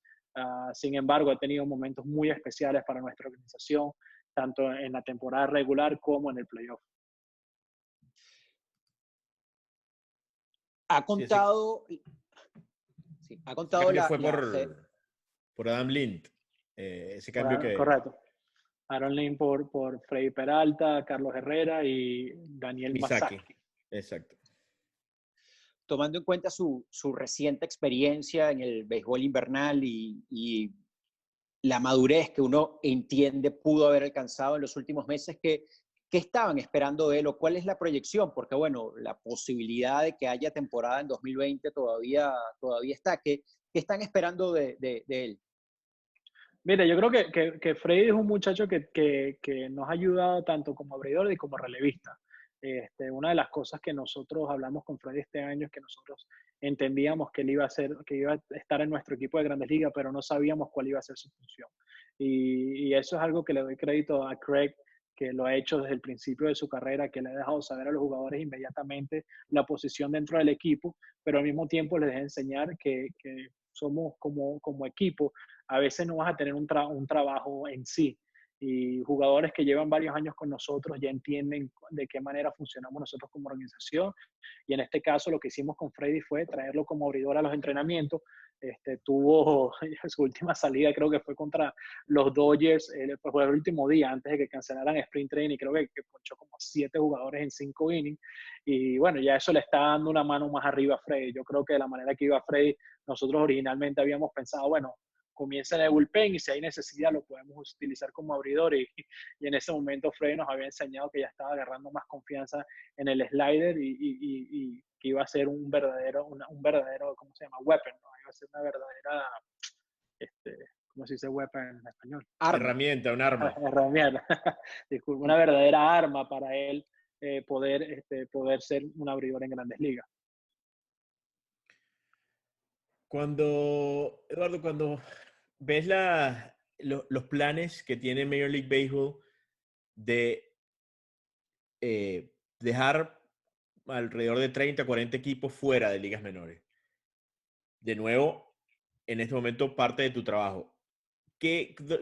Sin embargo, ha tenido momentos muy especiales para nuestra organización, tanto en la temporada regular como en el playoff. Ha contado, sí, ha contado Que fue por Adam Lind, ese cambio que... Correcto. Aaron Lynn por Freddy Peralta, Carlos Herrera y Daniel Masaki. Exacto. Tomando en cuenta su reciente experiencia en el béisbol invernal y la madurez que uno entiende pudo haber alcanzado en los últimos meses, ¿qué estaban esperando de él o cuál es la proyección? Porque, bueno, la posibilidad de que haya temporada en 2020 todavía está. ¿Qué están esperando de él? Mira, yo creo que Freddy es un muchacho que nos ha ayudado tanto como abridor y como relevista. Una de las cosas que nosotros hablamos con Freddy este año es que nosotros entendíamos que él iba a ser, que iba a estar en nuestro equipo de Grandes Ligas, pero no sabíamos cuál iba a ser su función. Y eso es algo que le doy crédito a Craig, que lo ha hecho desde el principio de su carrera, que le ha dejado saber a los jugadores inmediatamente la posición dentro del equipo, pero al mismo tiempo les deja enseñar que somos como equipo, a veces no vas a tener un trabajo en sí, y jugadores que llevan varios años con nosotros ya entienden de qué manera funcionamos nosotros como organización. Y en este caso lo que hicimos con Freddy fue traerlo como abridor a los entrenamientos. Tuvo su última salida, creo que fue contra los Dodgers, pues fue el último día antes de que cancelaran Sprint Training, y creo que ponchó como 7 jugadores en 5 innings. Y bueno, ya eso le está dando una mano más arriba a Freddy. Yo creo que de la manera que iba Freddy, nosotros originalmente habíamos pensado, bueno, comienza en el bullpen y si hay necesidad lo podemos utilizar como abridor, y en ese momento Freddy nos había enseñado que ya estaba agarrando más confianza en el slider, y que iba a ser un verdadero, ¿cómo se llama? Weapon, ¿no? Iba a ser una verdadera, ¿cómo se dice weapon en español? Arma. Herramienta, un arma. Herramienta. Disculpa, una verdadera arma para él poder ser un abridor en Grandes Ligas. Eduardo, cuando ves los planes que tiene Major League Baseball de dejar alrededor de 30, 40 equipos fuera de ligas menores, de nuevo, en este momento parte de tu trabajo,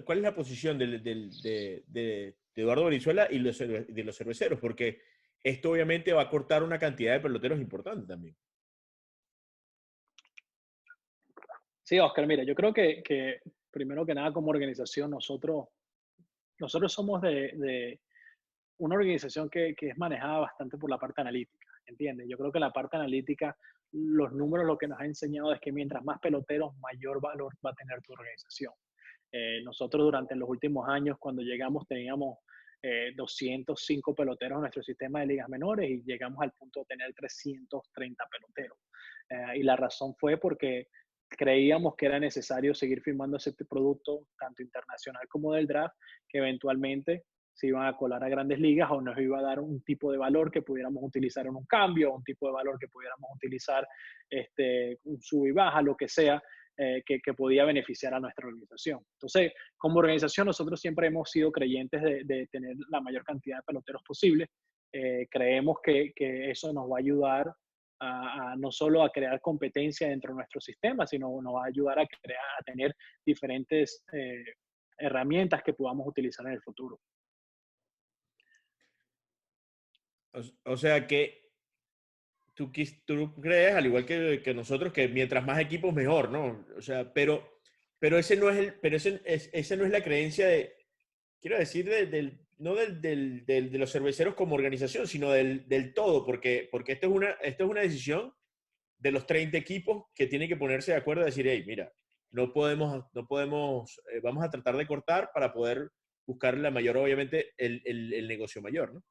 ¿cuál es la posición de Eduardo Valenzuela y de los cerveceros? Porque esto obviamente va a cortar una cantidad de peloteros importante también. Sí, Oscar, mira, yo creo que primero que nada como organización nosotros somos de una organización que es manejada bastante por la parte analítica, ¿entiendes? Yo creo que la parte analítica, los números lo que nos ha enseñado es que mientras más peloteros, mayor valor va a tener tu organización. Nosotros durante los últimos años, cuando llegamos, teníamos 205 peloteros en nuestro sistema de ligas menores y llegamos al punto de tener 330 peloteros. Y la razón fue porque creíamos que era necesario seguir firmando ese producto, tanto internacional como del draft, que eventualmente se iban a colar a Grandes Ligas o nos iba a dar un tipo de valor que pudiéramos utilizar en un cambio, un tipo de valor que pudiéramos utilizar un sub y baja, lo que sea, que podía beneficiar a nuestra organización. Entonces, como organización, nosotros siempre hemos sido creyentes de tener la mayor cantidad de peloteros posible. Creemos que eso nos va a ayudar no solo a crear competencia dentro de nuestro sistema, sino nos va a ayudar a tener diferentes herramientas que podamos utilizar en el futuro. O sea que tú crees, al igual que nosotros, que mientras más equipos mejor, ¿no? O sea, pero ese no es esa no es la creencia quiero decir, no de los cerveceros como organización, sino del todo, porque esto es una decisión de los 30 equipos que tienen que ponerse de acuerdo y decir, hey, mira, no podemos, vamos a tratar de cortar para poder buscar la mayor, obviamente, el negocio mayor, ¿no?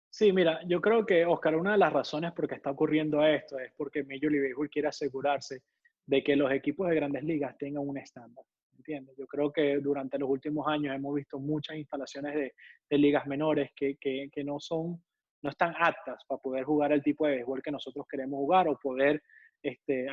Sí, mira, yo creo que, Oscar, una de las razones por qué está ocurriendo esto es porque Major League Baseball quiere asegurarse de que los equipos de Grandes Ligas tengan un estándar, ¿entiendes? Yo creo que durante los últimos años hemos visto muchas instalaciones de ligas menores que no están aptas para poder jugar el tipo de béisbol que nosotros queremos jugar o poder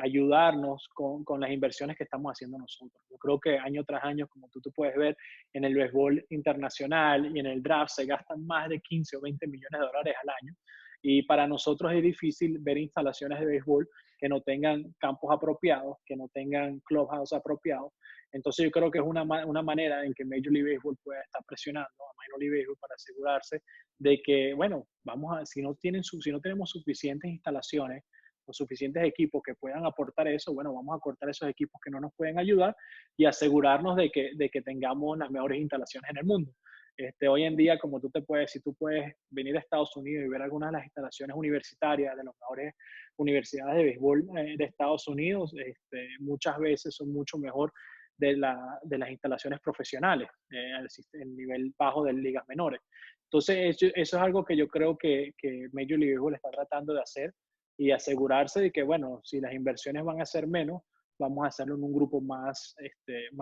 ayudarnos con las inversiones que estamos haciendo nosotros. Yo creo que año tras año, como tú puedes ver, en el béisbol internacional y en el draft se gastan más de 15 o 20 millones de dólares al año. Y para nosotros es difícil ver instalaciones de béisbol que no tengan campos apropiados, que no tengan clubhouse apropiados. Entonces yo creo que es una manera en que Major League Baseball puede estar presionando a Minor League Baseball para asegurarse de que, bueno, si no tenemos suficientes instalaciones o suficientes equipos que puedan aportar eso, bueno, vamos a cortar esos equipos que no nos pueden ayudar y asegurarnos de que tengamos las mejores instalaciones en el mundo. Hoy en día, como si tú puedes venir a Estados Unidos y ver algunas de las instalaciones universitarias de las mejores universidades de béisbol de Estados Unidos, muchas veces son mucho mejor de las instalaciones profesionales, el nivel bajo de ligas menores. Entonces, eso es algo que yo creo que Major League Baseball está tratando de hacer y asegurarse de que, bueno, si las inversiones van a ser menos, vamos a hacerlo en un grupo más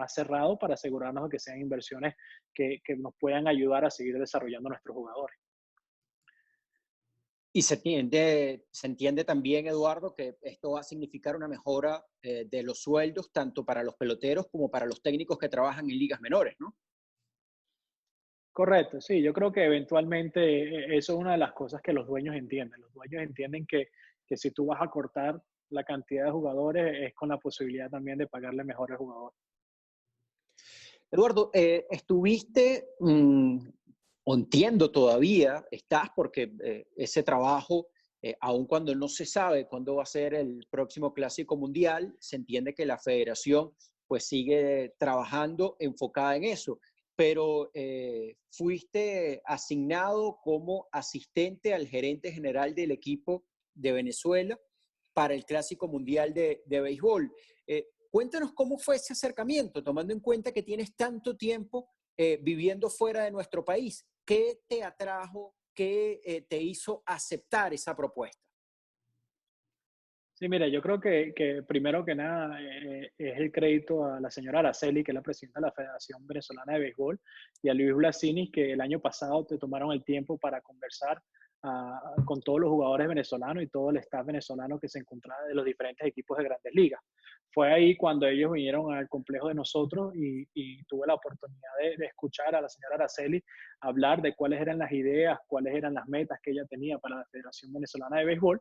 cerrado para asegurarnos de que sean inversiones que nos puedan ayudar a seguir desarrollando a nuestros jugadores. Y se entiende también, Eduardo, que esto va a significar una mejora de los sueldos tanto para los peloteros como para los técnicos que trabajan en ligas menores, ¿no? Correcto, sí, yo creo que eventualmente eso es una de las cosas que los dueños entienden. Los dueños entienden que si tú vas a cortar la cantidad de jugadores es con la posibilidad también de pagarle mejores jugadores. Eduardo, estuviste, o entiendo todavía, estás porque ese trabajo, aun cuando no se sabe cuándo va a ser el próximo Clásico Mundial, se entiende que la federación pues sigue trabajando enfocada en eso. Pero fuiste asignado como asistente al gerente general del equipo de Venezuela para el Clásico Mundial de Béisbol. Cuéntanos cómo fue ese acercamiento, tomando en cuenta que tienes tanto tiempo viviendo fuera de nuestro país. ¿Qué te atrajo? ¿Qué te hizo aceptar esa propuesta? Sí, mira, yo creo que primero que nada es el crédito a la señora Araceli, que es la presidenta de la Federación Venezolana de Béisbol, y a Luis Blasini, que el año pasado te tomaron el tiempo para conversar con todos los jugadores venezolanos y todo el staff venezolano que se encontraba de los diferentes equipos de Grandes Ligas. Fue ahí cuando ellos vinieron al complejo de nosotros y tuve la oportunidad de escuchar a la señora Araceli hablar de cuáles eran las ideas, cuáles eran las metas que ella tenía para la Federación Venezolana de Béisbol.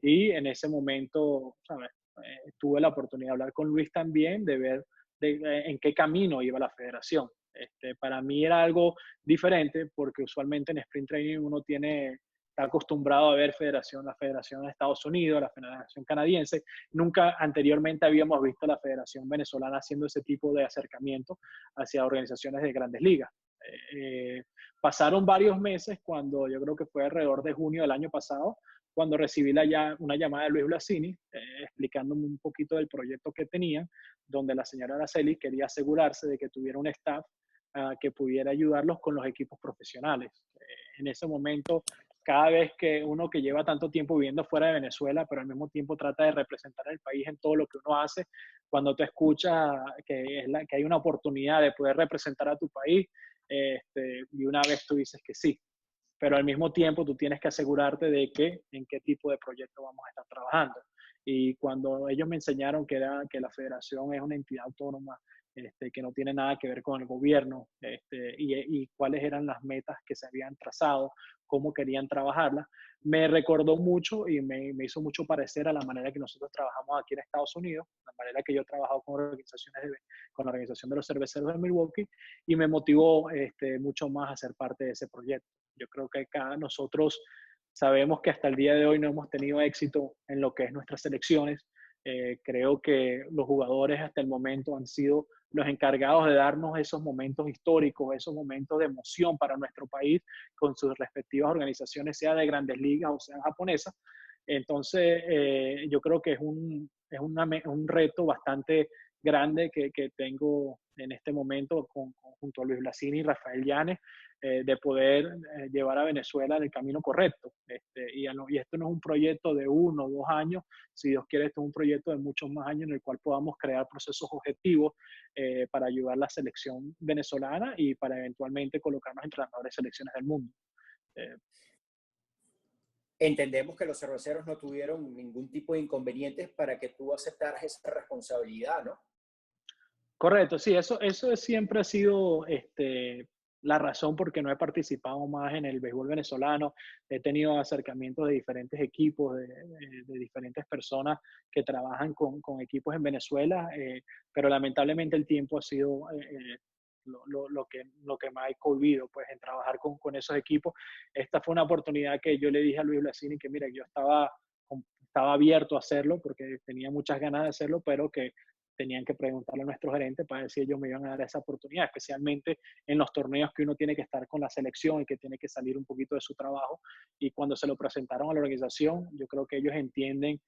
Y en ese momento, ¿sabes? Tuve la oportunidad de hablar con Luis también, de ver en qué camino iba la federación. Para mí era algo diferente porque usualmente en Sprint Training uno está acostumbrado a ver la Federación de Estados Unidos, la Federación Canadiense. Nunca anteriormente habíamos visto la Federación Venezolana haciendo ese tipo de acercamiento hacia organizaciones de grandes ligas. Pasaron varios meses cuando yo creo que fue alrededor de junio del año pasado, cuando recibí una llamada de Luis Blasini explicándome un poquito del proyecto que tenían, donde la señora Araceli quería asegurarse de que tuviera un staff que pudiera ayudarlos con los equipos profesionales. En ese momento, cada vez que uno que lleva tanto tiempo viviendo fuera de Venezuela, pero al mismo tiempo trata de representar al país en todo lo que uno hace, cuando te escuchas que hay una oportunidad de poder representar a tu país, y una vez tú dices que sí, pero al mismo tiempo tú tienes que asegurarte de en qué tipo de proyecto vamos a estar trabajando. Y cuando ellos me enseñaron que la federación es una entidad autónoma, que no tiene nada que ver con el gobierno, y cuáles eran las metas que se habían trazado, cómo querían trabajarlas, me recordó mucho y me hizo mucho parecer a la manera que nosotros trabajamos aquí en Estados Unidos, la manera que yo he trabajado con la organización de los cerveceros de Milwaukee, y me motivó mucho más a ser parte de ese proyecto. Yo creo que acá nosotros sabemos que hasta el día de hoy no hemos tenido éxito en lo que es nuestras selecciones. Creo que los jugadores hasta el momento han sido los encargados de darnos esos momentos históricos, esos momentos de emoción para nuestro país con sus respectivas organizaciones, sea de grandes ligas o sean japonesas. Entonces, yo creo que es un reto bastante grande que tengo en este momento junto a Luis Blasini y Rafael Llanes, de poder llevar a Venezuela en el camino correcto. Y esto no es un proyecto de 1 o 2 años, si Dios quiere, esto es un proyecto de muchos más años en el cual podamos crear procesos objetivos para ayudar a la selección venezolana y para eventualmente colocarnos entre las mejores selecciones del mundo. Entendemos que los cerveceros no tuvieron ningún tipo de inconvenientes para que tú aceptaras esa responsabilidad, ¿no? Correcto, sí, eso siempre ha sido la razón por qué no he participado más en el béisbol venezolano. He tenido acercamientos de diferentes equipos, de diferentes personas que trabajan con equipos en Venezuela, pero lamentablemente el tiempo ha sido lo que me ha cohibido pues, en trabajar con esos equipos. Esta fue una oportunidad que yo le dije a Luis Blasini que mira, yo estaba abierto a hacerlo porque tenía muchas ganas de hacerlo, pero que tenían que preguntarle a nuestro gerente para ver si ellos me iban a dar esa oportunidad, especialmente en los torneos que uno tiene que estar con la selección y que tiene que salir un poquito de su trabajo. Y cuando se lo presentaron a la organización, yo creo que ellos entienden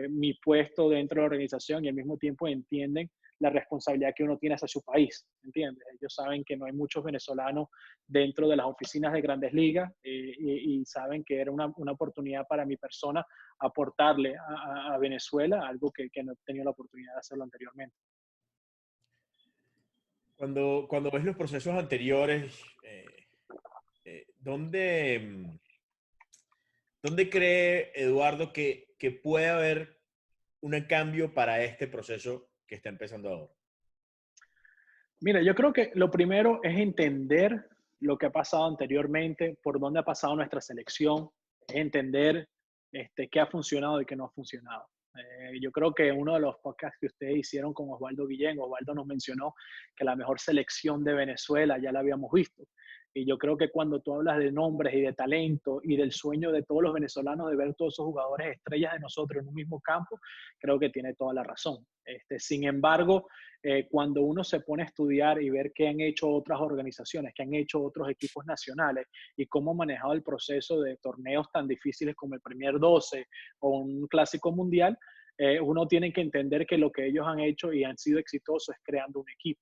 mi puesto dentro de la organización y al mismo tiempo entienden la responsabilidad que uno tiene hacia su país, ¿entiendes? Ellos saben que no hay muchos venezolanos dentro de las oficinas de Grandes Ligas y saben que era una oportunidad para mi persona aportarle a Venezuela algo que no he tenido la oportunidad de hacerlo anteriormente. Cuando ves los procesos anteriores, ¿dónde, ¿Dónde cree Eduardo que puede haber un cambio para este proceso que está empezando ahora? Mira, yo creo que lo primero es entender lo que ha pasado anteriormente, por dónde ha pasado nuestra selección, es entender qué ha funcionado y qué no ha funcionado. Yo creo que uno de los podcasts que ustedes hicieron con Osvaldo Guillén, Osvaldo nos mencionó que la mejor selección de Venezuela ya la habíamos visto. Y yo creo que cuando tú hablas de nombres y de talento y del sueño de todos los venezolanos de ver todos esos jugadores estrellas de nosotros en un mismo campo, creo que tiene toda la razón. Sin embargo, cuando uno se pone a estudiar y ver qué han hecho otras organizaciones, qué han hecho otros equipos nacionales y cómo han manejado el proceso de torneos tan difíciles como el Premier 12 o un Clásico Mundial, uno tiene que entender que lo que ellos han hecho y han sido exitosos es creando un equipo.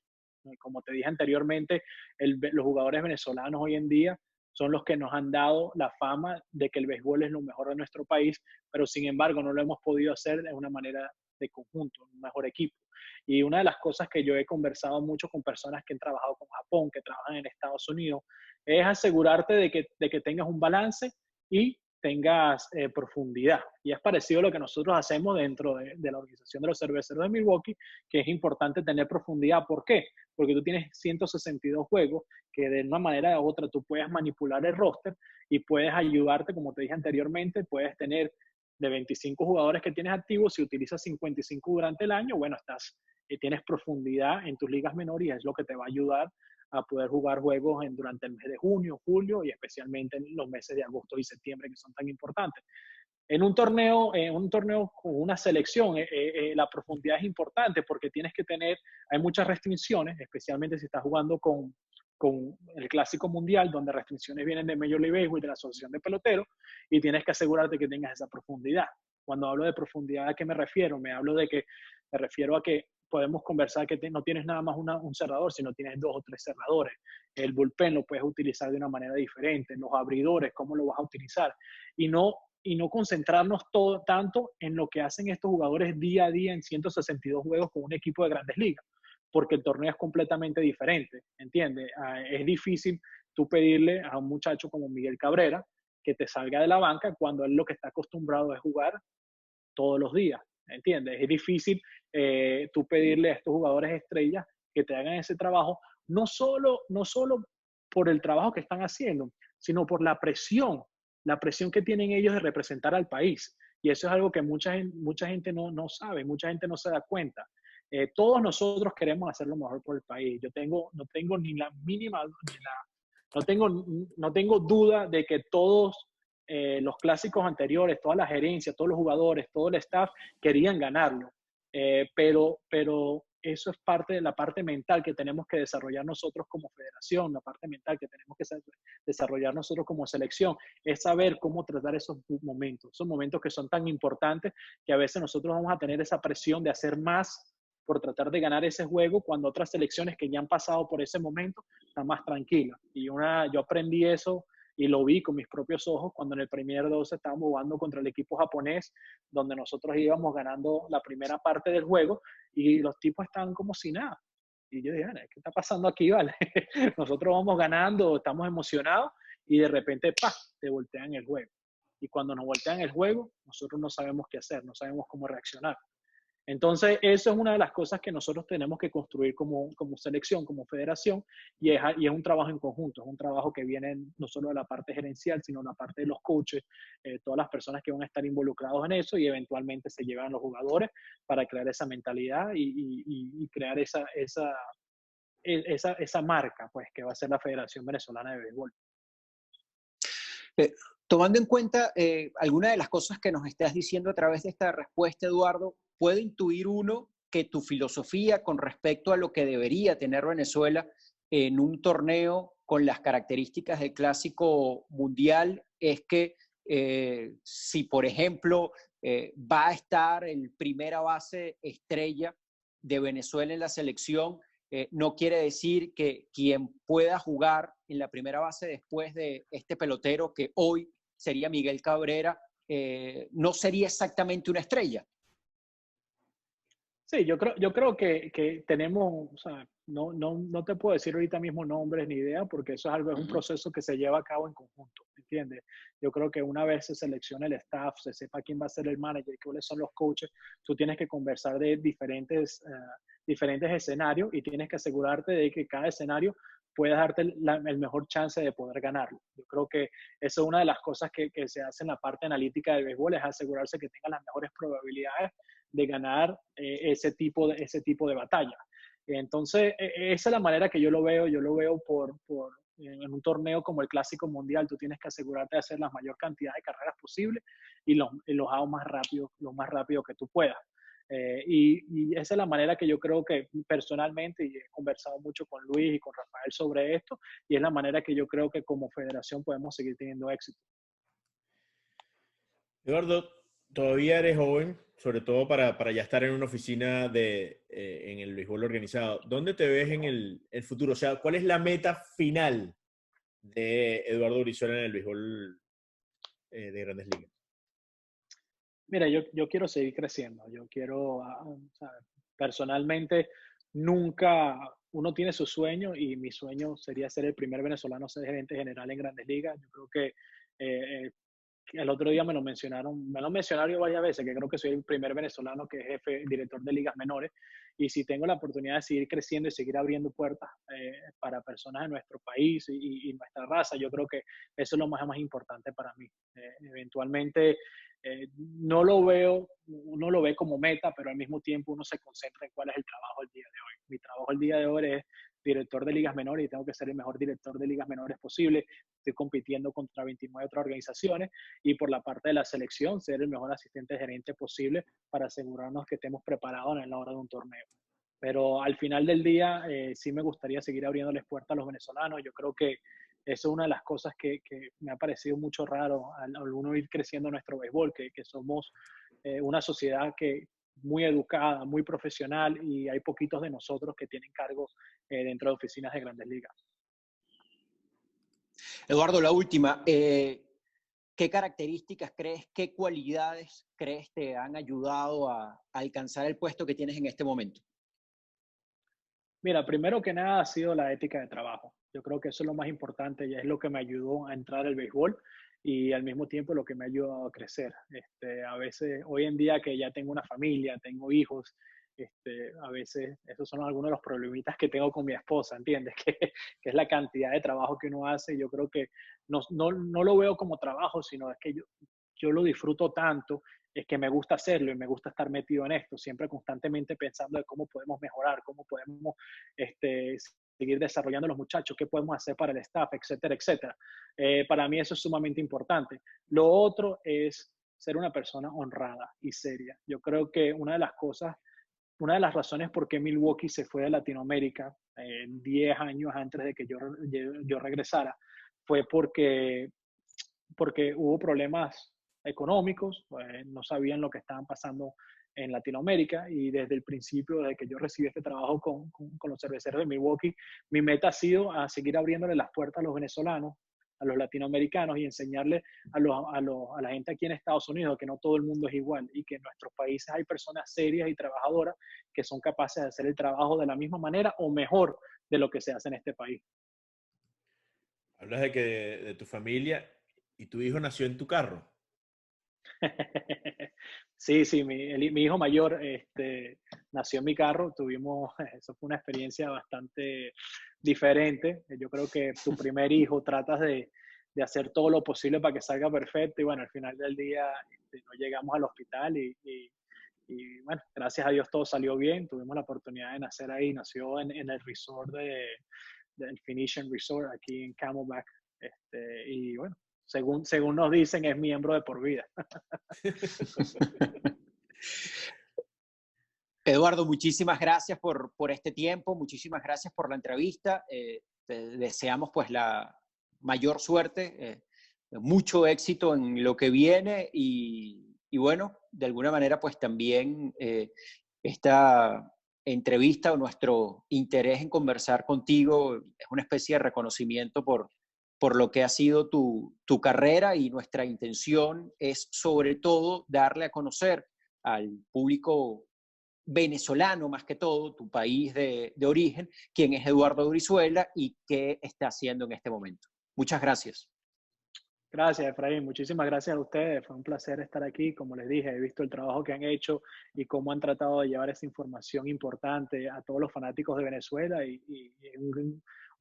Como te dije anteriormente, los jugadores venezolanos hoy en día son los que nos han dado la fama de que el béisbol es lo mejor de nuestro país, pero sin embargo no lo hemos podido hacer de una manera de conjunto, un mejor equipo. Y una de las cosas que yo he conversado mucho con personas que han trabajado con Japón, que trabajan en Estados Unidos, es asegurarte de que tengas un balance y tengas profundidad. Y es parecido a lo que nosotros hacemos dentro de la organización de los cerveceros de Milwaukee, que es importante tener profundidad. ¿Por qué? Porque tú tienes 162 juegos que de una manera u otra tú puedes manipular el roster y puedes ayudarte, como te dije anteriormente, puedes tener de 25 jugadores que tienes activos, si utilizas 55 durante el año, bueno, tienes profundidad en tus ligas menores y es lo que te va a ayudar a poder jugar juegos durante el mes de junio, julio y especialmente en los meses de agosto y septiembre que son tan importantes. En un torneo con una selección, la profundidad es importante porque hay muchas restricciones, especialmente si estás jugando con el Clásico Mundial, donde restricciones vienen de Major League Baseball y de la Asociación de Peloteros, y tienes que asegurarte que tengas esa profundidad. Cuando hablo de profundidad, ¿a qué me refiero? Me refiero a que podemos conversar que no tienes nada más un cerrador, sino tienes 2 o 3 cerradores. El bullpen lo puedes utilizar de una manera diferente. Los abridores, ¿cómo lo vas a utilizar? Y no concentrarnos tanto en lo que hacen estos jugadores día a día en 162 juegos con un equipo de Grandes Ligas, porque el torneo es completamente diferente, ¿entiendes? Es difícil tú pedirle a un muchacho como Miguel Cabrera que te salga de la banca cuando él lo que está acostumbrado es jugar todos los días, ¿entiendes? Es difícil tú pedirle a estos jugadores estrellas que te hagan ese trabajo, no solo por el trabajo que están haciendo, sino por la presión que tienen ellos de representar al país. Y eso es algo que mucha gente no sabe, mucha gente no se da cuenta. Todos nosotros queremos hacer lo mejor por el país. No tengo ni la mínima, no tengo duda de que todos los clásicos anteriores, toda la gerencia, todos los jugadores, todo el staff querían ganarlo. Pero eso es parte de la parte mental que tenemos que desarrollar nosotros como federación, la parte mental que tenemos que desarrollar nosotros como selección, es saber cómo tratar esos momentos que son tan importantes que a veces nosotros vamos a tener esa presión de hacer más por tratar de ganar ese juego cuando otras selecciones que ya han pasado por ese momento están más tranquilas. Yo aprendí eso y lo vi con mis propios ojos cuando en el Premier 12 estábamos jugando contra el equipo japonés, donde nosotros íbamos ganando la primera parte del juego y los tipos estaban como si nada. Y yo dije, ¿qué está pasando aquí, vale? Nosotros vamos ganando, estamos emocionados y de repente, ¡pah!, te voltean el juego. Y cuando nos voltean el juego, nosotros no sabemos qué hacer, no sabemos cómo reaccionar. Entonces, eso es una de las cosas que nosotros tenemos que construir como selección, como federación, y es un trabajo en conjunto, es un trabajo que viene no solo de la parte gerencial, sino de la parte de los coaches, todas las personas que van a estar involucrados en eso y eventualmente se llevan los jugadores para crear esa mentalidad y crear esa marca, pues, que va a ser la Federación Venezolana de Béisbol. Tomando en cuenta algunas de las cosas que nos estás diciendo a través de esta respuesta, Eduardo, puede intuir uno que tu filosofía con respecto a lo que debería tener Venezuela en un torneo con las características del Clásico Mundial es que si, por ejemplo, va a estar el primera base estrella de Venezuela en la selección, no quiere decir que quien pueda jugar en la primera base después de este pelotero, que hoy sería Miguel Cabrera, no sería exactamente una estrella. Sí, yo creo que tenemos, o sea, no te puedo decir ahorita mismo nombres ni idea, porque eso es algo, es un Ujú. proceso que se lleva a cabo en conjunto, ¿entiendes? Yo creo que una vez se selecciona el staff, se sepa quién va a ser el manager, cuáles son los coaches, tú tienes que conversar de diferentes escenarios y tienes que asegurarte de que cada escenario pueda darte el mejor chance de poder ganarlo. Yo creo que eso es una de las cosas que se hace en la parte analítica del béisbol, es asegurarse que tenga las mejores probabilidades de ganar ese tipo de batalla. Entonces, esa es la manera que yo lo veo en un torneo como el Clásico Mundial, tú tienes que asegurarte de hacer la mayor cantidad de carreras posible y los outs lo más rápido que tú puedas. Y esa es la manera que yo creo que personalmente, y he conversado mucho con Luis y con Rafael sobre esto, y es la manera que yo creo que como federación podemos seguir teniendo éxito. Eduardo, todavía eres joven, sobre todo para ya estar en una oficina en el béisbol organizado. ¿Dónde te ves en el futuro? O sea, ¿cuál es la meta final de Eduardo Brizuela en el béisbol de Grandes Ligas? Mira, yo quiero seguir creciendo. Yo quiero, o sea, personalmente, nunca uno tiene su sueño y mi sueño sería ser el primer venezolano a ser gerente general en Grandes Ligas. Yo creo que el otro día me lo mencionaron varias veces, que creo que soy el primer venezolano que es director de ligas menores. Y si tengo la oportunidad de seguir creciendo y seguir abriendo puertas para personas de nuestro país y nuestra raza, yo creo que eso es lo más importante para mí. Eventualmente, uno lo ve como meta, pero al mismo tiempo uno se concentra en cuál es el trabajo el día de hoy. Mi trabajo el día de hoy es director de ligas menores y tengo que ser el mejor director de ligas menores posible. Estoy compitiendo contra 29 otras organizaciones y por la parte de la selección, ser el mejor asistente gerente posible para asegurarnos que estemos preparados en la hora de un torneo. Pero al final del día, sí me gustaría seguir abriéndoles puertas a los venezolanos. Yo creo que eso es una de las cosas que me ha parecido mucho raro al uno ir creciendo nuestro béisbol, que somos una sociedad que muy educada, muy profesional y hay poquitos de nosotros que tienen cargos dentro de oficinas de Grandes Ligas. Eduardo, la última. ¿Qué características crees, qué cualidades crees te han ayudado a alcanzar el puesto que tienes en este momento? Mira, primero que nada ha sido la ética de trabajo. Yo creo que eso es lo más importante y es lo que me ayudó a entrar al béisbol y al mismo tiempo lo que me ha ayudado a crecer. A veces, hoy en día que ya tengo una familia, tengo hijos, a veces esos son algunos de los problemitas que tengo con mi esposa, ¿entiendes? Que es la cantidad de trabajo que uno hace. Yo creo que no lo veo como trabajo, sino es que yo lo disfruto tanto, es que me gusta hacerlo y me gusta estar metido en esto, siempre constantemente pensando de cómo podemos mejorar, cómo podemos este, seguir desarrollando a los muchachos, qué podemos hacer para el staff, etcétera, etcétera. Para mí eso es sumamente importante. Lo otro es ser una persona honrada y seria. Yo creo que una de las razones por qué Milwaukee se fue de Latinoamérica 10 años antes de que yo regresara fue porque hubo problemas económicos, no sabían lo que estaban pasando en Latinoamérica y desde el principio, desde que yo recibí este trabajo con los cerveceros de Milwaukee, mi meta ha sido a seguir abriéndole las puertas a los venezolanos, a los latinoamericanos y enseñarle a la gente aquí en Estados Unidos que no todo el mundo es igual y que en nuestros países hay personas serias y trabajadoras que son capaces de hacer el trabajo de la misma manera o mejor de lo que se hace en este país. Hablas de tu familia y tu hijo nació en tu carro. Sí, mi hijo mayor nació en mi carro, eso fue una experiencia bastante diferente. Yo creo que tu primer hijo tratas de hacer todo lo posible para que salga perfecto y bueno, al final del día no llegamos al hospital y bueno, gracias a Dios todo salió bien, tuvimos la oportunidad de nacer ahí, nació en el resort del Phoenician Resort aquí en Camelback y bueno, según nos dicen es miembro de por vida. Eduardo, muchísimas gracias por este tiempo, muchísimas gracias por la entrevista. Te deseamos pues la mayor suerte, mucho éxito en lo que viene y bueno, de alguna manera pues también esta entrevista o nuestro interés en conversar contigo es una especie de reconocimiento por lo que ha sido tu carrera y nuestra intención es sobre todo darle a conocer al público venezolano más que todo, tu país de origen, quién es Eduardo Brizuela y qué está haciendo en este momento. Muchas gracias. Gracias, Efraín. Muchísimas gracias a ustedes. Fue un placer estar aquí. Como les dije, he visto el trabajo que han hecho y cómo han tratado de llevar esa información importante a todos los fanáticos de Venezuela y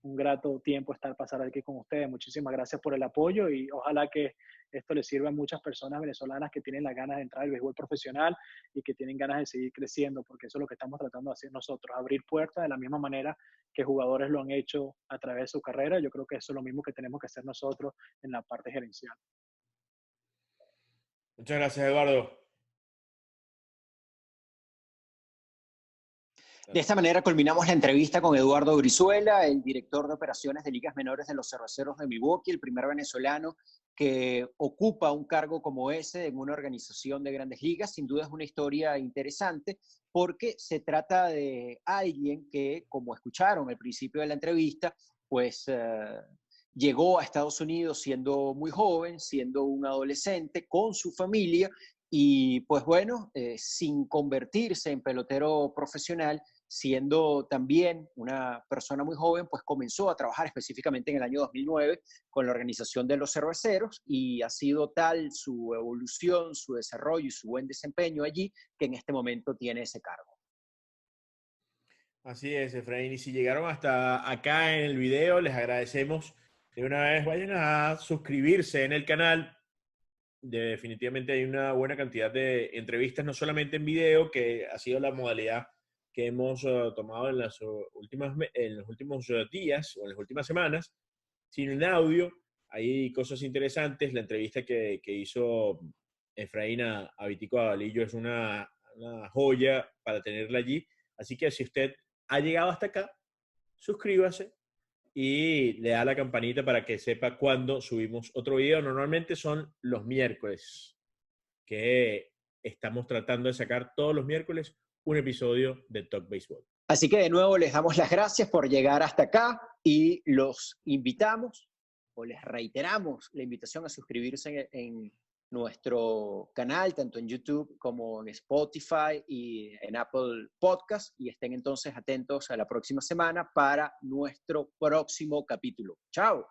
un grato tiempo pasar aquí con ustedes. Muchísimas gracias por el apoyo y ojalá que esto les sirva a muchas personas venezolanas que tienen las ganas de entrar al béisbol profesional y que tienen ganas de seguir creciendo, porque eso es lo que estamos tratando de hacer nosotros, abrir puertas de la misma manera que jugadores lo han hecho a través de su carrera. Yo creo que eso es lo mismo que tenemos que hacer nosotros en la parte gerencial. Muchas gracias, Eduardo. De esta manera culminamos la entrevista con Eduardo Brizuela, el director de operaciones de ligas menores de los Cerveceros de Milwaukee, el primer venezolano que ocupa un cargo como ese en una organización de grandes ligas. Sin duda es una historia interesante porque se trata de alguien que, como escucharon al principio de la entrevista, pues llegó a Estados Unidos siendo muy joven, siendo un adolescente, con su familia y pues bueno, sin convertirse en pelotero profesional, siendo también una persona muy joven, pues comenzó a trabajar específicamente en el año 2009 con la organización de los Cerveceros y ha sido tal su evolución, su desarrollo y su buen desempeño allí que en este momento tiene ese cargo. Así es, Efraín. Y si llegaron hasta acá en el video, les agradecemos. De una vez vayan a suscribirse en el canal. Definitivamente hay una buena cantidad de entrevistas, no solamente en video, que ha sido la modalidad que hemos tomado en los últimos días o en las últimas semanas, sino en audio. Hay cosas interesantes. La entrevista que hizo Efraín a Vitico Avalillo es una joya para tenerla allí. Así que si usted ha llegado hasta acá, suscríbase y le da la campanita para que sepa cuando subimos otro video. Normalmente son los miércoles, que estamos tratando de sacar todos los miércoles un episodio de Talk Baseball. Así que de nuevo les damos las gracias por llegar hasta acá y los invitamos o les reiteramos la invitación a suscribirse en nuestro canal, tanto en YouTube como en Spotify y en Apple Podcast, y estén entonces atentos a la próxima semana para nuestro próximo capítulo. ¡Chao!